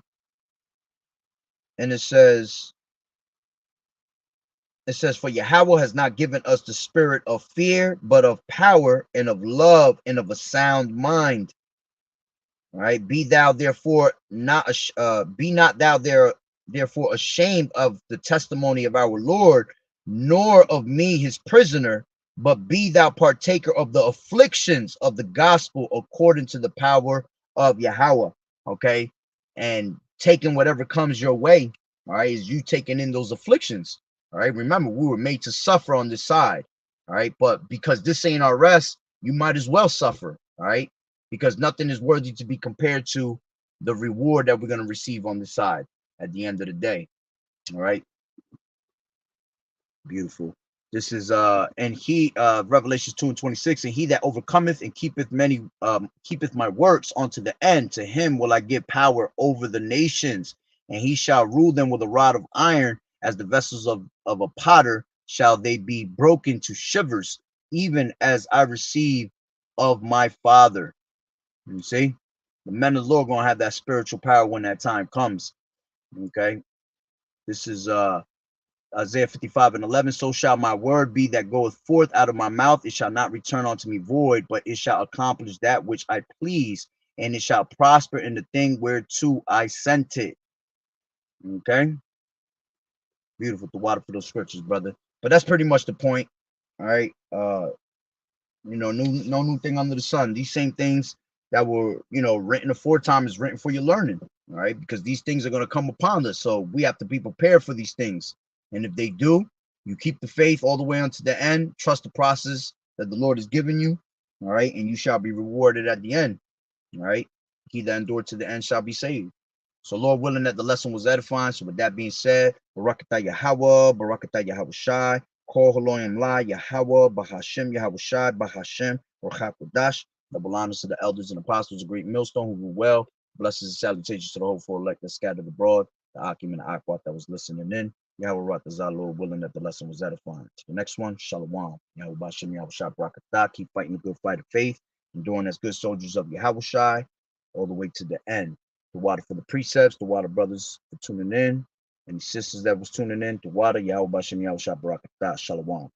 and it says, for Yahweh has not given us the spirit of fear, but of power and of love and of a sound mind. All right, be not thou therefore ashamed of the testimony of our Lord, nor of me his prisoner, but be thou partaker of the afflictions of the gospel according to the power of Yahweh. Okay, and taking whatever comes your way. All right, is you taking in those afflictions. All right, remember we were made to suffer on this side. All right, but because this ain't our rest, you might as well suffer. All right, because nothing is worthy to be compared to the reward that we're going to receive on this side at the end of the day. All right, beautiful. This is and he Revelations 2:26, and he that overcometh and keepeth my works unto the end, to him will I give power over the nations, and he shall rule them with a rod of iron, as the vessels of a potter shall they be broken to shivers, even as I receive of my Father. You see, the men of the Lord gonna have that spiritual power when that time comes. Okay, this is Isaiah 55:11. So shall my word be that goeth forth out of my mouth. It shall not return unto me void, but it shall accomplish that which I please, and it shall prosper in the thing whereto I sent it. Okay, beautiful to water for those scriptures, brother. But that's pretty much the point. All right, no new thing under the sun. These same things that were, written aforetime is written for your learning. All right, because these things are going to come upon us, so we have to be prepared for these things. And if they do, you keep the faith all the way unto the end. Trust the process that the Lord has given you. All right, and you shall be rewarded at the end. All right, he that endured to the end shall be saved. So Lord willing that the lesson was edifying. So with that being said, Barakatah Yahweh, Barakatah Yahweh Shai, Kol Haloyim La, Yahweh, Bahashem, Yahweh Shai, Bahashem, Orchak Kodash. Double honors to the elders and apostles of Great Millstone who rule well. Blessings and salutations to the hopeful elect that scattered abroad, the Akim and the Akwat that was listening in. Yahweh Ratazah, Lord willing that the lesson was edifying. To the next one, Shalom. Yahweh Bashem, Yahweh Shai, Barakatah. Keep fighting the good fight of faith, enduring as good soldiers of Yahweh Shai, all the way to the end. The water for the precepts, the water brothers for tuning in, and the sisters that was tuning in, the water, Yahweh Bashem, Yahweh Shai, Barakatah, Shalom.